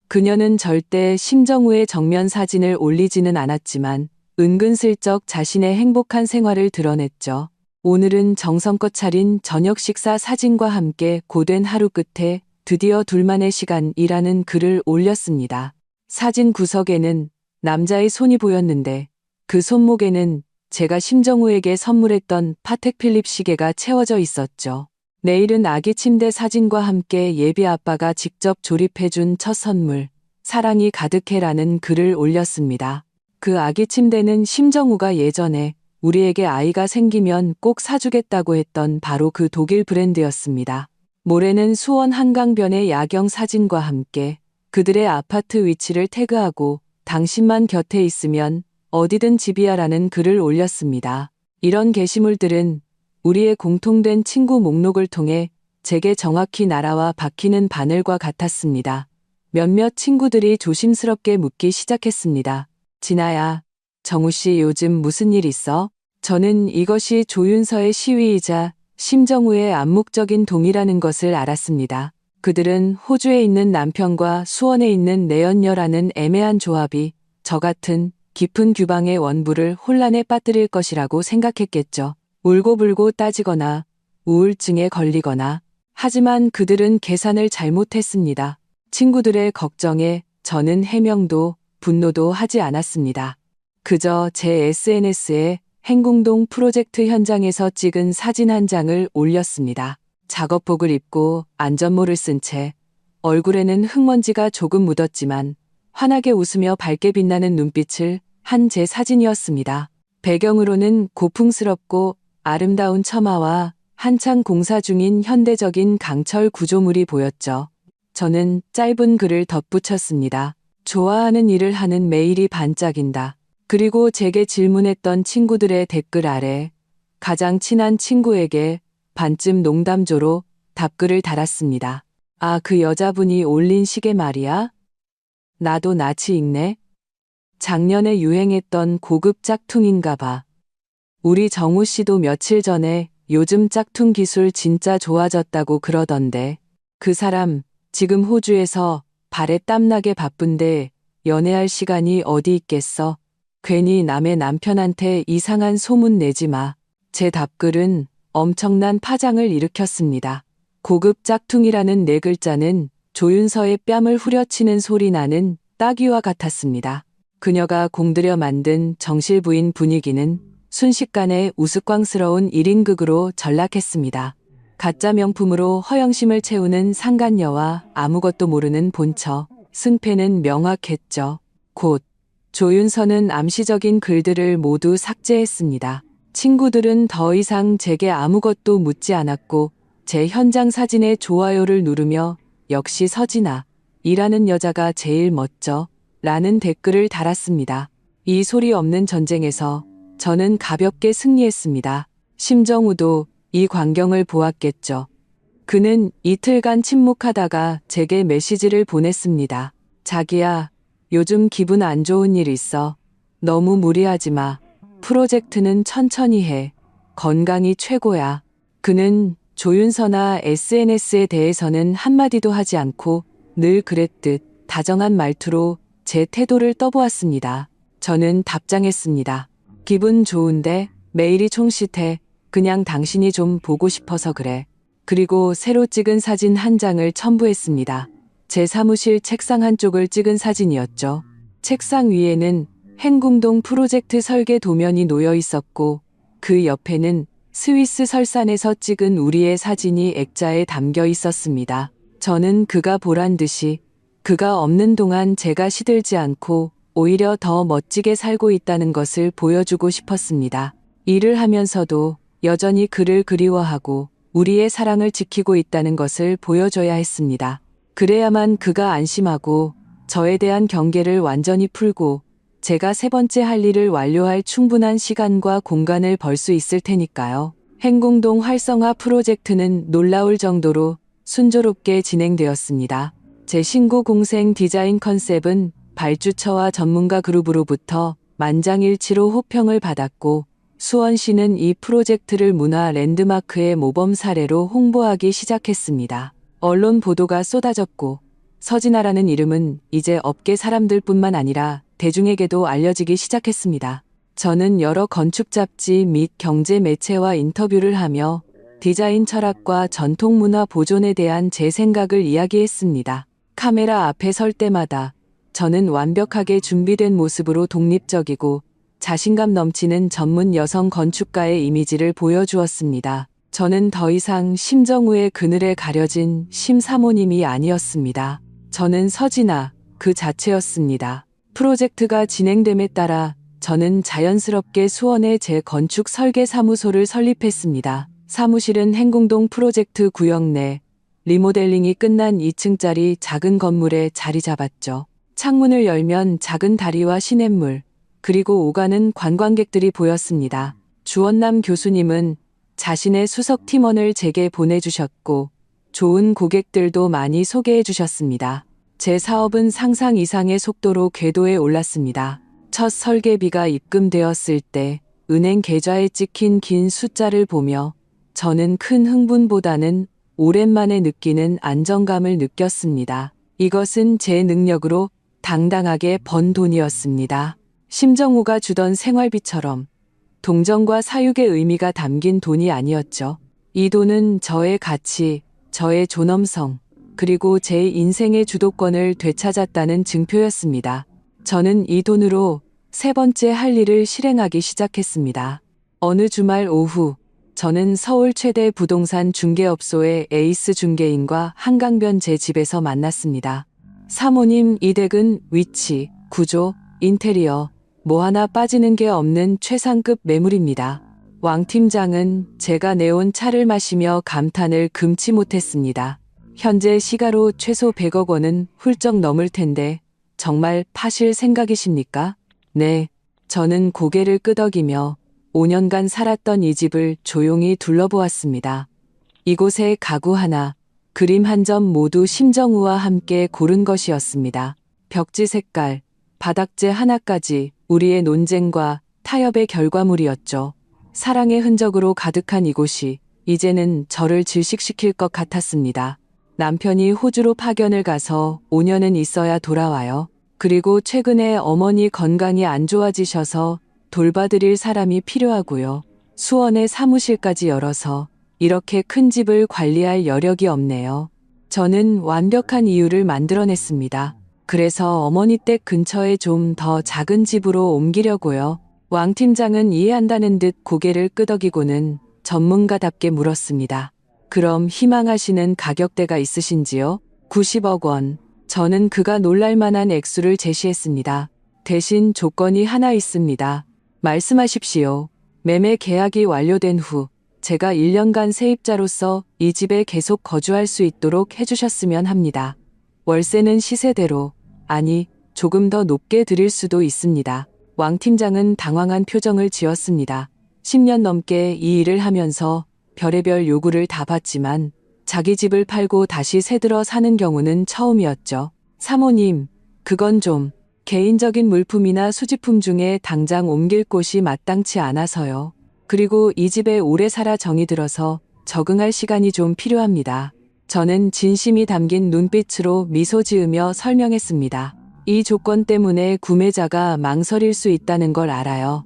그녀는 절대 심정우의 정면 사진을 올리지는 않았지만 은근슬쩍 자신의 행복한 생활을 드러냈죠. 오늘은 정성껏 차린 저녁 식사 사진과 함께 고된 하루 끝에 드디어 둘만의 시간이라는 글을 올렸습니다. 사진 구석에는 남자의 손이 보였는데 그 손목에는 제가 심정우에게 선물했던 파텍 필립 시계가 채워져 있었죠. 내일은 아기 침대 사진과 함께 예비 아빠가 직접 조립해준 첫 선물, 사랑이 가득해라는 글을 올렸습니다. 그 아기 침대는 심정우가 예전에 우리에게 아이가 생기면 꼭 사주겠다고 했던 바로 그 독일 브랜드였습니다. 모레는 수원 한강변의 야경 사진과 함께 그들의 아파트 위치를 태그하고 당신만 곁에 있으면 어디든 집이야라는 글을 올렸습니다. 이런 게시물들은 우리의 공통된 친구 목록을 통해 제게 정확히 날아와 박히는 바늘과 같았습니다. 몇몇 친구들이 조심스럽게 묻기 시작했습니다. 진아야, 정우 씨 요즘 무슨 일 있어? 저는 이것이 조윤서의 시위이자 심정우의 암묵적인 동의라는 것을 알았습니다. 그들은 호주에 있는 남편과 수원에 있는 내연녀라는 애매한 조합이 저 같은 깊은 규방의 원부를 혼란에 빠뜨릴 것이라고 생각했겠죠. 울고불고 따지거나 우울증에 걸리거나. 하지만 그들은 계산을 잘못했습니다. 친구들의 걱정에 저는 해명도 분노도 하지 않았습니다. 그저 제 SNS에 행궁동 프로젝트 현장에서 찍은 사진 한 장을 올렸습니다. 작업복을 입고 안전모를 쓴 채 얼굴에는 흙먼지가 조금 묻었지만 환하게 웃으며 밝게 빛나는 눈빛을 한 제 사진이었습니다. 배경으로는 고풍스럽고 아름다운 처마와 한창 공사 중인 현대적인 강철 구조물이 보였죠. 저는 짧은 글을 덧붙였습니다. 좋아하는 일을 하는 매일이 반짝인다. 그리고 제게 질문했던 친구들의 댓글 아래 가장 친한 친구에게 반쯤 농담조로 답글을 달았습니다. 아, 그 여자분이 올린 시계 말이야? 나도 낯이 익네. 작년에 유행했던 고급 짝퉁인가 봐. 우리 정우 씨도 며칠 전에 요즘 짝퉁 기술 진짜 좋아졌다고 그러던데. 그 사람 지금 호주에서 발에 땀나게 바쁜데 연애할 시간이 어디 있겠어. 괜히 남의 남편한테 이상한 소문 내지 마. 제 답글은 엄청난 파장을 일으켰습니다. 고급 짝퉁이라는 네 글자는 조윤서의 뺨을 후려치는 소리 나는 따귀와 같았습니다. 그녀가 공들여 만든 정실부인 분위기는 순식간에 우스꽝스러운 1인극으로 전락했습니다. 가짜 명품으로 허영심을 채우는 상간녀와 아무것도 모르는 본처, 승패는 명확했죠. 곧 조윤서는 암시적인 글들을 모두 삭제했습니다. 친구들은 더 이상 제게 아무것도 묻지 않았고 제 현장 사진에 좋아요를 누르며 역시 서진아, 이라는 여자가 제일 멋져 라는 댓글을 달았습니다. 이 소리 없는 전쟁에서 저는 가볍게 승리했습니다. 심정우도 이 광경을 보았겠죠. 그는 이틀간 침묵하다가 제게 메시지를 보냈습니다. 자기야, 요즘 기분 안 좋은 일 있어. 너무 무리하지 마. 프로젝트는 천천히 해. 건강이 최고야. 그는 조윤서나 SNS에 대해서는 한마디도 하지 않고 늘 그랬듯 다정한 말투로 제 태도를 떠보았습니다. 저는 답장했습니다. 기분 좋은데 메일이 총싯해. 그냥 당신이 좀 보고 싶어서 그래. 그리고 새로 찍은 사진 한 장을 첨부했습니다. 제 사무실 책상 한쪽을 찍은 사진이었죠. 책상 위에는 행궁동 프로젝트 설계 도면이 놓여 있었고 그 옆에는 스위스 설산에서 찍은 우리의 사진이 액자에 담겨 있었습니다. 저는 그가 보란 듯이 그가 없는 동안 제가 시들지 않고 오히려 더 멋지게 살고 있다는 것을 보여주고 싶었습니다. 일을 하면서도 여전히 그를 그리워하고 우리의 사랑을 지키고 있다는 것을 보여줘야 했습니다. 그래야만 그가 안심하고 저에 대한 경계를 완전히 풀고 제가 세 번째 할 일을 완료할 충분한 시간과 공간을 벌 수 있을 테니까요. 행궁동 활성화 프로젝트는 놀라울 정도로 순조롭게 진행되었습니다. 제 신고 공생 디자인 컨셉은 발주처와 전문가 그룹으로부터 만장일치로 호평을 받았고 수원시는 이 프로젝트를 문화 랜드마크의 모범 사례로 홍보하기 시작했습니다. 언론 보도가 쏟아졌고 서진아라는 이름은 이제 업계 사람들뿐만 아니라 대중에게도 알려지기 시작했습니다. 저는 여러 건축 잡지 및 경제 매체와 인터뷰를 하며 디자인 철학과 전통 문화 보존에 대한 제 생각을 이야기했습니다. 카메라 앞에 설 때마다 저는 완벽하게 준비된 모습으로 독립적이고 자신감 넘치는 전문 여성 건축가의 이미지를 보여주었습니다. 저는 더 이상 심정우의 그늘에 가려진 심사모님이 아니었습니다. 저는 서진아 그 자체였습니다. 프로젝트가 진행됨에 따라 저는 자연스럽게 수원에 제 건축 설계 사무소를 설립했습니다. 사무실은 행궁동 프로젝트 구역 내 리모델링이 끝난 2층짜리 작은 건물에 자리 잡았죠. 창문을 열면 작은 다리와 시냇물, 그리고 오가는 관광객들이 보였습니다. 주원남 교수님은 자신의 수석 팀원을 제게 보내주셨고 좋은 고객들도 많이 소개해 주셨습니다. 제 사업은 상상 이상의 속도로 궤도에 올랐습니다. 첫 설계비가 입금되었을 때 은행 계좌에 찍힌 긴 숫자를 보며 저는 큰 흥분보다는 오랜만에 느끼는 안정감을 느꼈습니다. 이것은 제 능력으로 당당하게 번 돈이었습니다. 심정우가 주던 생활비처럼 동정과 사육의 의미가 담긴 돈이 아니었죠. 이 돈은 저의 가치, 저의 존엄성, 그리고 제 인생의 주도권을 되찾았다는 증표였습니다. 저는 이 돈으로 세 번째 할 일을 실행하기 시작했습니다. 어느 주말 오후, 저는 서울 최대 부동산 중개업소의 에이스 중개인과 한강변 제 집에서 만났습니다. 사모님, 이 댁은 위치, 구조, 인테리어, 뭐 하나 빠지는 게 없는 최상급 매물입니다. 왕 팀장은 제가 내온 차를 마시며 감탄을 금치 못했습니다. 현재 시가로 최소 100억 원은 훌쩍 넘을 텐데 정말 파실 생각이십니까? 네, 저는 고개를 끄덕이며 5년간 살았던 이 집을 조용히 둘러보았습니다. 이곳에 가구 하나, 그림 한 점 모두 심정우와 함께 고른 것이었습니다. 벽지 색깔, 바닥재 하나까지 우리의 논쟁과 타협의 결과물이었죠. 사랑의 흔적으로 가득한 이곳이 이제는 저를 질식시킬 것 같았습니다. 남편이 호주로 파견을 가서 5년은 있어야 돌아와요. 그리고 최근에 어머니 건강이 안 좋아지셔서 돌봐드릴 사람이 필요하고요. 수원에 사무실까지 열어서 이렇게 큰 집을 관리할 여력이 없네요. 저는 완벽한 이유를 만들어냈습니다. 그래서 어머니 댁 근처에 좀 더 작은 집으로 옮기려고요. 왕 팀장은 이해한다는 듯 고개를 끄덕이고는 전문가답게 물었습니다. 그럼 희망하시는 가격대가 있으신지요? 90억 원. 저는 그가 놀랄 만한 액수를 제시했습니다. 대신 조건이 하나 있습니다. 말씀하십시오. 매매 계약이 완료된 후 제가 1년간 세입자로서 이 집에 계속 거주할 수 있도록 해주셨으면 합니다. 월세는 시세대로, 아니, 조금 더 높게 드릴 수도 있습니다. 왕 팀장은 당황한 표정을 지었습니다. 10년 넘게 이 일을 하면서 별의별 요구를 다 받지만 자기 집을 팔고 다시 새들어 사는 경우는 처음이었죠. 사모님, 그건 좀 개인적인 물품이나 수집품 중에 당장 옮길 곳이 마땅치 않아서요. 그리고 이 집에 오래 살아 정이 들어서 적응할 시간이 좀 필요합니다. 저는 진심이 담긴 눈빛으로 미소 지으며 설명했습니다. 이 조건 때문에 구매자가 망설일 수 있다는 걸 알아요.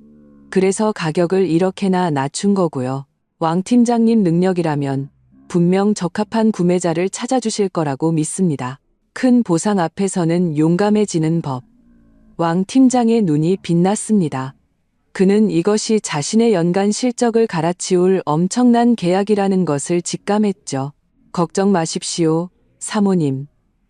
그래서 가격을 이렇게나 낮춘 거고요. 왕 팀장님 능력이라면 분명 적합한 구매자를 찾아주실 거라고 믿습니다. 큰 보상 앞에서는 용감해지는 법. 왕 팀장의 눈이 빛났습니다. 그는 이것이 자신의 연간 실적을 갈아치울 엄청난 계약이라는 것을 직감했죠. 걱정 마십시오, 사모님.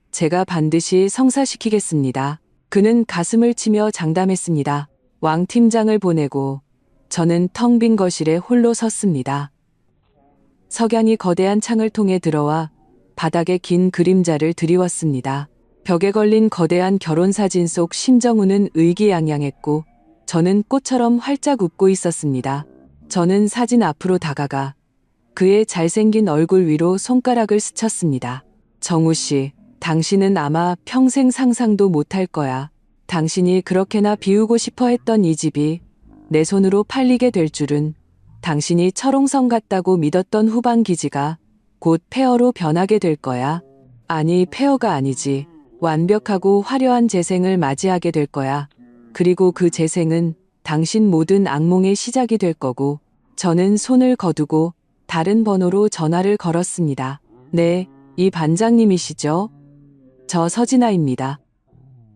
제가 반드시 성사시키겠습니다. 그는 가슴을 치며 장담했습니다. 왕 팀장을 보내고 저는 텅 빈 거실에 홀로 섰습니다. 석양이 거대한 창을 통해 들어와 바닥에 긴 그림자를 드리웠습니다. 벽에 걸린 거대한 결혼사진 속 심정우는 의기양양했고 저는 꽃처럼 활짝 웃고 있었습니다. 저는 사진 앞으로 다가가 그의 잘생긴 얼굴 위로 손가락을 스쳤습니다. 정우 씨, 당신은 아마 평생 상상도 못할 거야. 당신이 그렇게나 비우고 싶어 했던 이 집이 내 손으로 팔리게 될 줄은, 당신이 철옹성 같다고 믿었던 후방 기지가 곧 폐허로 변하게 될 거야. 아니, 폐허가 아니지. 완벽하고 화려한 재생을 맞이하게 될 거야. 그리고 그 재생은 당신 모든 악몽의 시작이 될 거고, 저는 손을 거두고 다른 번호로 전화를 걸었습니다. 네, 이 반장님이시죠? 저 서진아입니다.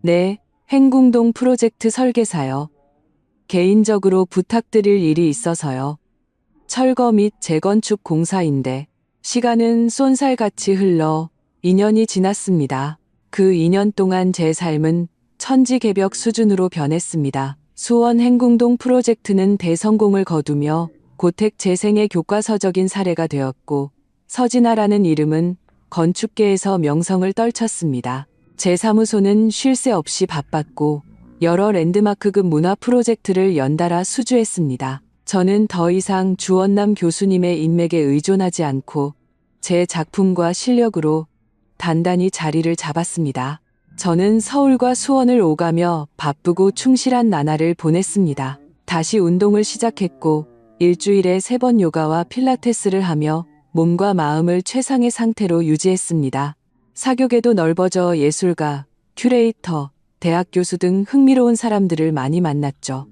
네, 행궁동 프로젝트 설계사요. 개인적으로 부탁드릴 일이 있어서요. 철거 및 재건축 공사인데 시간은 쏜살같이 흘러 2년이 지났습니다. 그 2년 동안 제 삶은 천지개벽 수준으로 변했습니다. 수원 행궁동 프로젝트는 대성공을 거두며 고택 재생의 교과서적인 사례가 되었고 서진아라는 이름은 건축계에서 명성을 떨쳤습니다. 제 사무소는 쉴 새 없이 바빴고 여러 랜드마크급 문화 프로젝트를 연달아 수주했습니다. 저는 더 이상 주원남 교수님의 인맥에 의존하지 않고 제 작품과 실력으로 단단히 자리를 잡았습니다. 저는 서울과 수원을 오가며 바쁘고 충실한 나날을 보냈습니다. 다시 운동을 시작했고 일주일에 3번 요가와 필라테스를 하며 몸과 마음을 최상의 상태로 유지했습니다. 사교계도 넓어져 예술가, 큐레이터, 대학 교수 등 흥미로운 사람들을 많이 만났죠.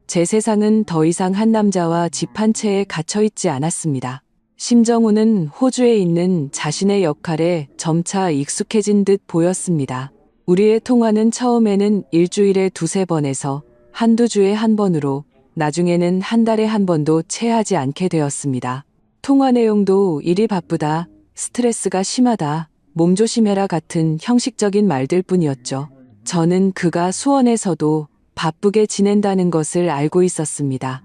제 세상은 더 이상 한 남자와 집 한 채에 갇혀있지 않았습니다. 심정우는 호주에 있는 자신의 역할에 점차 익숙해진 듯 보였습니다. 우리의 통화는 처음에는 일주일에 2~3번에서 한두 주에 한 번으로 나중에는 한 달에 한 번도 채 하지 않게 되었습니다. 통화 내용도 일이 바쁘다, 스트레스가 심하다, 몸조심해라 같은 형식적인 말들 뿐이었죠. 저는 그가 수원에서도 바쁘게 지낸다는 것을 알고 있었습니다.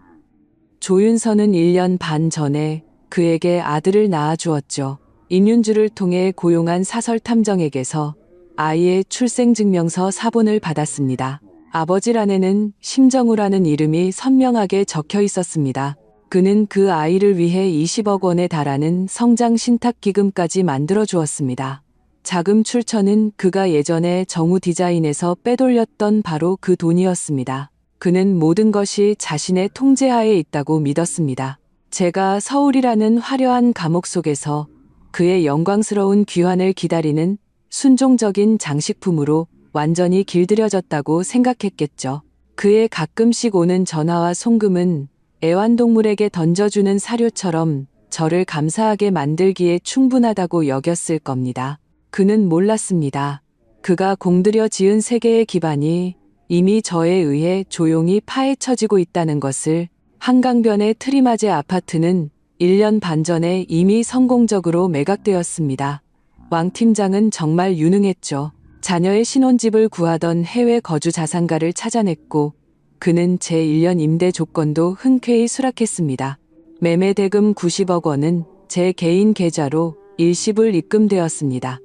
조윤선은 1년 반 전에 그에게 아들을 낳아주었죠. 임윤주를 통해 고용한 사설탐정에게서 아이의 출생증명서 사본을 받았습니다. 아버지 란에는 심정우라는 이름이 선명하게 적혀 있었습니다. 그는 그 아이를 위해 20억 원에 달하는 성장 신탁 기금까지 만들어 주었습니다. 자금 출처는 그가 예전에 정우 디자인에서 빼돌렸던 바로 그 돈이었습니다. 그는 모든 것이 자신의 통제하에 있다고 믿었습니다. 제가 서울이라는 화려한 감옥 속에서 그의 영광스러운 귀환을 기다리는 순종적인 장식품으로 완전히 길들여졌다고 생각했겠죠. 그의 가끔씩 오는 전화와 송금은 애완동물에게 던져주는 사료처럼 저를 감사하게 만들기에 충분하다고 여겼을 겁니다. 그는 몰랐습니다. 그가 공들여 지은 세계의 기반이 이미 저에 의해 조용히 파헤쳐지고 있다는 것을. 한강변의 트리마제 아파트는 1년 반 전에 이미 성공적으로 매각되었습니다. 왕 팀장은 정말 유능했죠. 자녀의 신혼집을 구하던 해외 거주 자산가를 찾아냈고 그는 제 1년 임대 조건도 흔쾌히 수락했습니다. 매매 대금 90억 원은 제 개인 계좌로 일시불 입금되었습니다.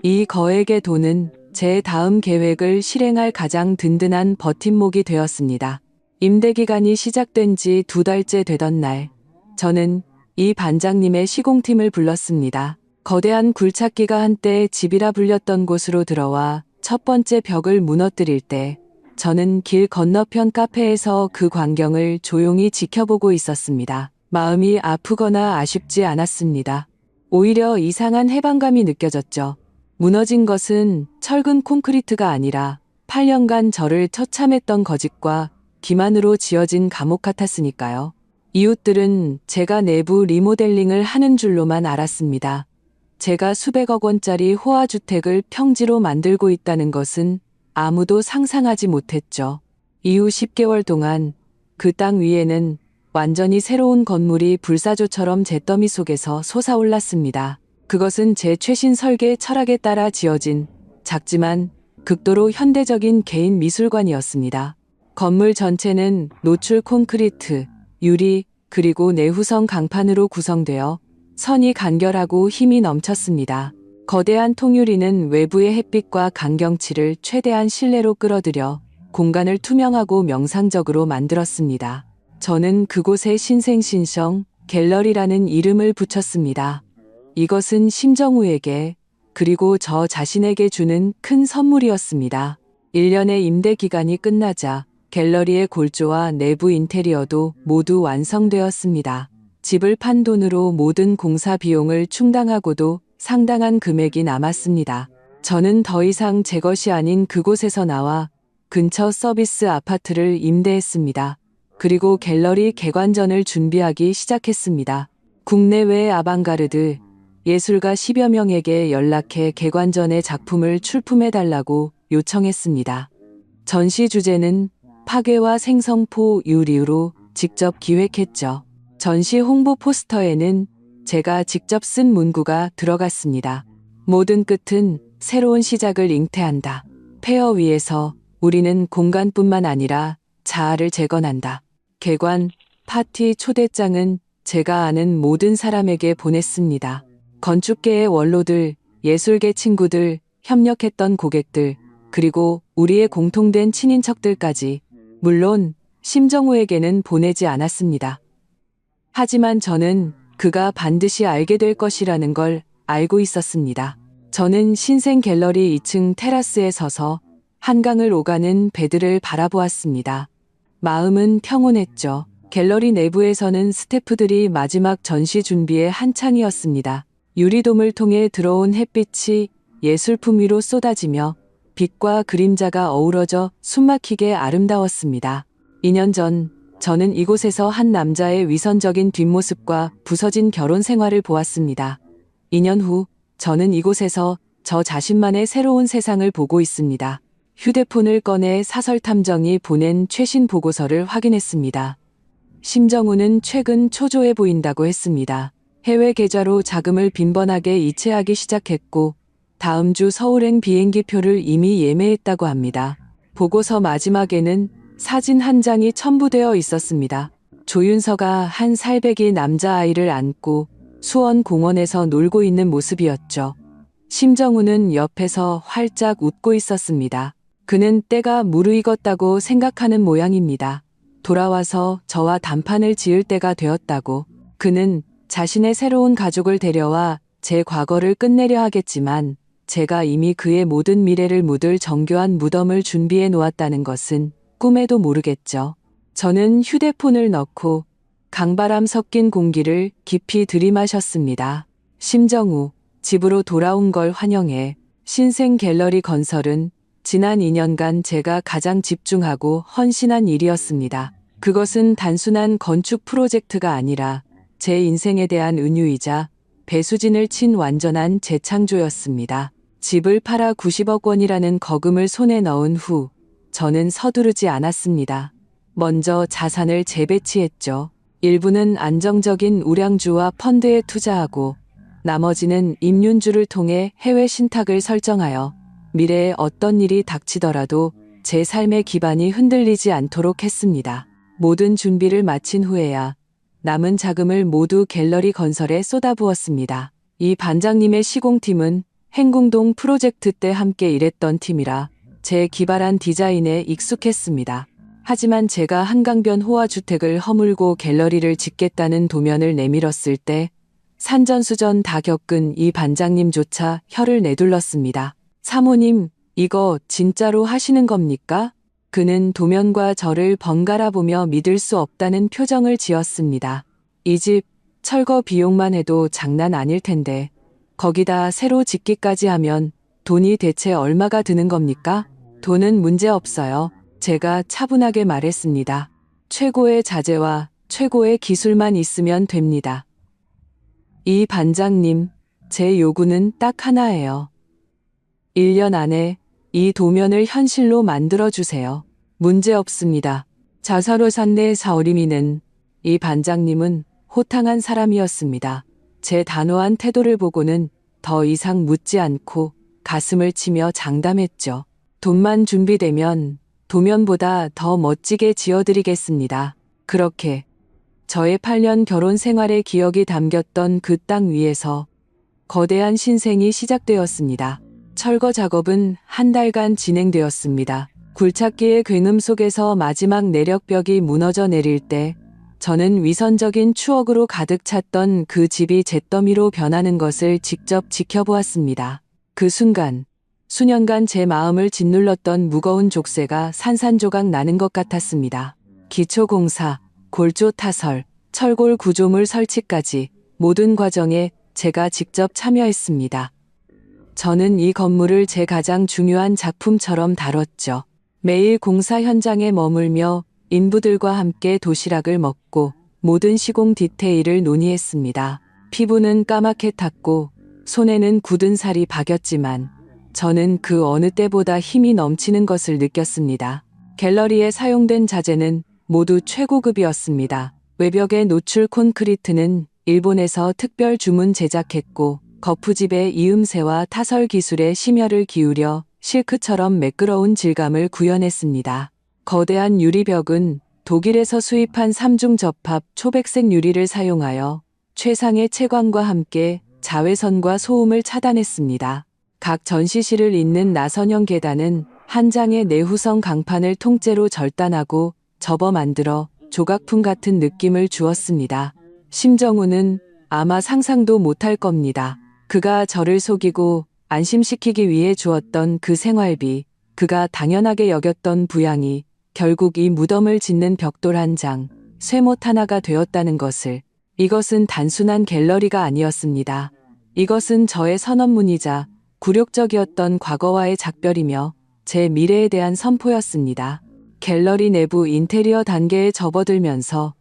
이 거액의 돈은 제 다음 계획을 실행할 가장 든든한 버팀목이 되었습니다. 임대기간이 시작된 지 2달째 되던 날, 저는 이 반장님의 시공팀을 불렀습니다. 거대한 굴착기가 한때 집이라 불렸던 곳으로 들어와 첫 번째 벽을 무너뜨릴 때 저는 길 건너편 카페에서 그 광경을 조용히 지켜보고 있었습니다. 마음이 아프거나 아쉽지 않았습니다. 오히려 이상한 해방감이 느껴졌죠. 무너진 것은 철근 콘크리트가 아니라 8년간 저를 처참했던 거짓과 기만으로 지어진 감옥 같았으니까요. 이웃들은 제가 내부 리모델링을 하는 줄로만 알았습니다. 제가 수백억 원짜리 호화주택을 평지로 만들고 있다는 것은 아무도 상상하지 못했죠. 이후 10개월 동안 그 땅 위에는 완전히 새로운 건물이 불사조처럼 잿더미 속에서 솟아올랐습니다. 그것은 제 최신 설계 철학에 따라 지어진 작지만 극도로 현대적인 개인 미술관이었습니다. 건물 전체는 노출 콘크리트, 유리, 그리고 내후성 강판으로 구성되어 선이 간결하고 힘이 넘쳤습니다. 거대한 통유리는 외부의 햇빛과 강경치를 최대한 실내로 끌어들여 공간을 투명하고 명상적으로 만들었습니다. 저는 그곳에 신생신성 갤러리라는 이름을 붙였습니다. 이것은 심정우에게 그리고 저 자신에게 주는 큰 선물이었습니다. 1년의 임대 기간이 끝나자 갤러리의 골조와 내부 인테리어도 모두 완성되었습니다. 집을 판 돈으로 모든 공사 비용을 충당하고도 상당한 금액이 남았습니다. 저는 더 이상 제 것이 아닌 그곳에서 나와 근처 서비스 아파트를 임대했습니다. 그리고 갤러리 개관전을 준비하기 시작했습니다. 국내외 아방가르드 예술가 10여 명에게 연락해 개관전의 작품을 출품해달라고 요청했습니다. 전시 주제는 파괴와 생성포 유리로 직접 기획했죠. 전시 홍보 포스터에는 제가 직접 쓴 문구가 들어갔습니다. 모든 끝은 새로운 시작을 잉태한다. 폐허 위에서 우리는 공간뿐만 아니라 자아를 재건한다. 개관, 파티 초대장은 제가 아는 모든 사람에게 보냈습니다. 건축계의 원로들, 예술계 친구들, 협력했던 고객들, 그리고 우리의 공통된 친인척들까지, 물론 심정우에게는 보내지 않았습니다. 하지만 저는 그가 반드시 알게 될 것이라는 걸 알고 있었습니다. 저는 신생 갤러리 2층 테라스에 서서 한강을 오가는 배들을 바라보았습니다. 마음은 평온했죠. 갤러리 내부에서는 스태프들이 마지막 전시 준비에 한창이었습니다. 유리돔을 통해 들어온 햇빛이 예술품 위로 쏟아지며 빛과 그림자가 어우러져 숨막히게 아름다웠습니다. 2년 전 저는 이곳에서 한 남자의 위선적인 뒷모습과 부서진 결혼 생활을 보았습니다. 2년 후 저는 이곳에서 저 자신만의 새로운 세상을 보고 있습니다. 휴대폰을 꺼내 사설탐정이 보낸 최신 보고서를 확인했습니다. 심정우는 최근 초조해 보인다고 했습니다. 해외 계좌로 자금을 빈번하게 이체하기 시작했고 다음 주 서울행 비행기표를 이미 예매했다고 합니다. 보고서 마지막에는 사진 한 장이 첨부되어 있었습니다. 조윤서가 한 살배기 남자아이를 안고 수원 공원에서 놀고 있는 모습이었죠. 심정우는 옆에서 활짝 웃고 있었습니다. 그는 때가 무르익었다고 생각하는 모양입니다. 돌아와서 저와 단판을 지을 때가 되었다고. 그는 자신의 새로운 가족을 데려와 제 과거를 끝내려 하겠지만 제가 이미 그의 모든 미래를 묻을 정교한 무덤을 준비해 놓았다는 것은 꿈에도 모르겠죠. 저는 휴대폰을 넣고 강바람 섞인 공기를 깊이 들이마셨습니다. 심정우, 집으로 돌아온 걸 환영해. 신생 갤러리 건설은 지난 2년간 제가 가장 집중하고 헌신한 일이었습니다. 그것은 단순한 건축 프로젝트가 아니라 제 인생에 대한 은유이자 배수진을 친 완전한 재창조였습니다. 집을 팔아 90억 원이라는 거금을 손에 넣은 후 저는 서두르지 않았습니다. 먼저 자산을 재배치했죠. 일부는 안정적인 우량주와 펀드에 투자하고 나머지는 임륜주를 통해 해외 신탁을 설정하여 미래에 어떤 일이 닥치더라도 제 삶의 기반이 흔들리지 않도록 했습니다. 모든 준비를 마친 후에야 남은 자금을 모두 갤러리 건설에 쏟아부었습니다. 이 반장님의 시공팀은 행궁동 프로젝트 때 함께 일했던 팀이라 제 기발한 디자인에 익숙했습니다. 하지만 제가 한강변 호화주택을 허물고 갤러리를 짓겠다는 도면을 내밀었을 때 산전수전 다 겪은 이 반장님조차 혀를 내둘렀습니다. 사모님, 이거 진짜로 하시는 겁니까? 그는 도면과 저를 번갈아 보며 믿을 수 없다는 표정을 지었습니다. 이 집 철거 비용만 해도 장난 아닐 텐데 거기다 새로 짓기까지 하면 돈이 대체 얼마가 드는 겁니까? 돈은 문제 없어요. 제가 차분하게 말했습니다. 최고의 자재와 최고의 기술만 있으면 됩니다. 이 반장님, 제 요구는 딱 하나예요. 1년 안에 이 도면을 현실로 만들어주세요. 문제 없습니다. 자사로산내 사오리미는 이 반장님은 호탕한 사람이었습니다. 제 단호한 태도를 보고는 더 이상 묻지 않고 가슴을 치며 장담했죠. 돈만 준비되면 도면보다 더 멋지게 지어드리겠습니다. 그렇게 저의 8년 결혼 생활의 기억이 담겼던 그 땅 위에서 거대한 신생이 시작되었습니다. 철거 작업은 한 달간 진행되었습니다. 굴착기의 굉음 속에서 마지막 내력벽이 무너져 내릴 때 저는 위선적인 추억으로 가득 찼던 그 집이 잿더미로 변하는 것을 직접 지켜보았습니다. 그 순간 수년간 제 마음을 짓눌렀던 무거운 족쇄가 산산조각 나는 것 같았습니다. 기초공사, 골조 타설, 철골 구조물 설치까지 모든 과정에 제가 직접 참여했습니다. 저는 이 건물을 제 가장 중요한 작품처럼 다뤘죠. 매일 공사 현장에 머물며 인부들과 함께 도시락을 먹고 모든 시공 디테일을 논의했습니다. 피부는 까맣게 탔고 손에는 굳은 살이 박였지만 저는 그 어느 때보다 힘이 넘치는 것을 느꼈습니다. 갤러리에 사용된 자재는 모두 최고급이었습니다. 외벽에 노출 콘크리트는 일본에서 특별 주문 제작했고 거푸집의 이음새와 타설 기술에 심혈을 기울여 실크처럼 매끄러운 질감을 구현했습니다. 거대한 유리벽은 독일에서 수입한 3중 접합 초백색 유리를 사용하여 최상의 채광과 함께 자외선과 소음을 차단했습니다. 각 전시실을 잇는 나선형 계단은 한 장의 내후성 강판을 통째로 절단하고 접어 만들어 조각품 같은 느낌을 주었습니다. 심정우는 아마 상상도 못할 겁니다. 그가 저를 속이고 안심시키기 위해 주었던 그 생활비, 그가 당연하게 여겼던 부양이 결국 이 무덤을 짓는 벽돌 한 장, 쇠못 하나가 되었다는 것을. 이것은 단순한 갤러리가 아니었습니다. 이것은 저의 선언문이자 굴욕적이었던 과거와의 작별이며 제 미래에 대한 선포였습니다. 갤러리 내부 인테리어 단계에 접어들면서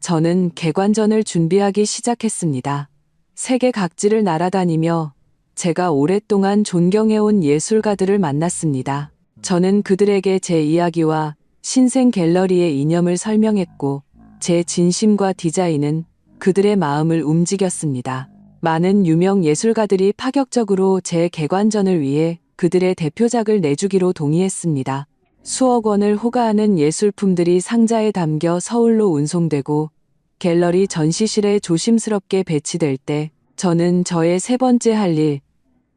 저는 개관전을 준비하기 시작했습니다. 세계 각지를 날아다니며 제가 오랫동안 존경해온 예술가들을 만났습니다. 저는 그들에게 제 이야기와 신생 갤러리의 이념을 설명했고 제 진심과 디자인은 그들의 마음을 움직였습니다. 많은 유명 예술가들이 파격적으로 제 개관전을 위해 그들의 대표작을 내주기로 동의했습니다. 수억 원을 호가하는 예술품들이 상자에 담겨 서울로 운송되고 갤러리 전시실에 조심스럽게 배치될 때 저는 저의 세 번째 할 일,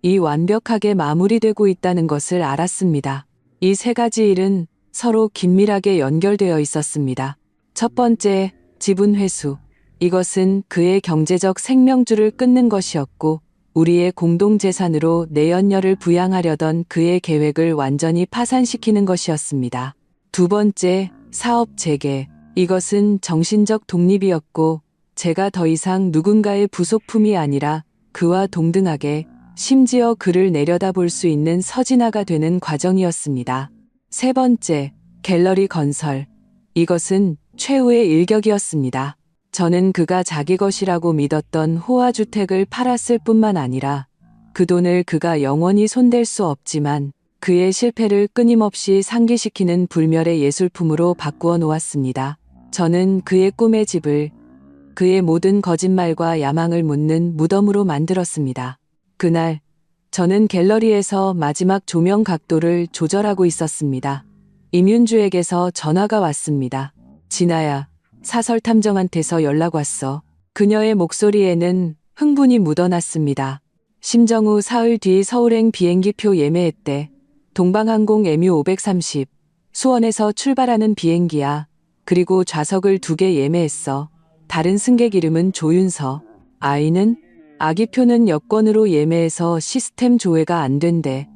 이 완벽하게 마무리되고 있다는 것을 알았습니다. 이 세 가지 일은 서로 긴밀하게 연결되어 있었습니다. 첫 번째, 지분 회수. 이것은 그의 경제적 생명줄을 끊는 것이었고 우리의 공동재산으로 내연녀를 부양하려던 그의 계획을 완전히 파산시키는 것이었습니다. 두 번째, 사업 재개. 이것은 정신적 독립이었고 제가 더 이상 누군가의 부속품이 아니라 그와 동등하게 심지어 그를 내려다볼 수 있는 서진아가 되는 과정이었습니다. 세 번째, 갤러리 건설. 이것은 최후의 일격이었습니다. 저는 그가 자기 것이라고 믿었던 호화주택을 팔았을 뿐만 아니라 그 돈을 그가 영원히 손댈 수 없지만 그의 실패를 끊임없이 상기시키는 불멸의 예술품으로 바꾸어 놓았습니다. 저는 그의 꿈의 집을 그의 모든 거짓말과 야망을 묻는 무덤으로 만들었습니다. 그날 저는 갤러리에서 마지막 조명 각도를 조절하고 있었습니다. 임윤주에게서 전화가 왔습니다. 진아야, 사설탐정한테서 연락 왔어. 그녀의 목소리에는 흥분이 묻어났습니다. 심정우 사흘 뒤 서울행 비행기표 예매했대. 동방항공 MU530. 수원에서 출발하는 비행기야. 그리고 좌석을 2개 예매했어. 다른 승객 이름은 조윤서. 아이는? 아기표는 여권으로 예매해서 시스템 조회가 안 된대.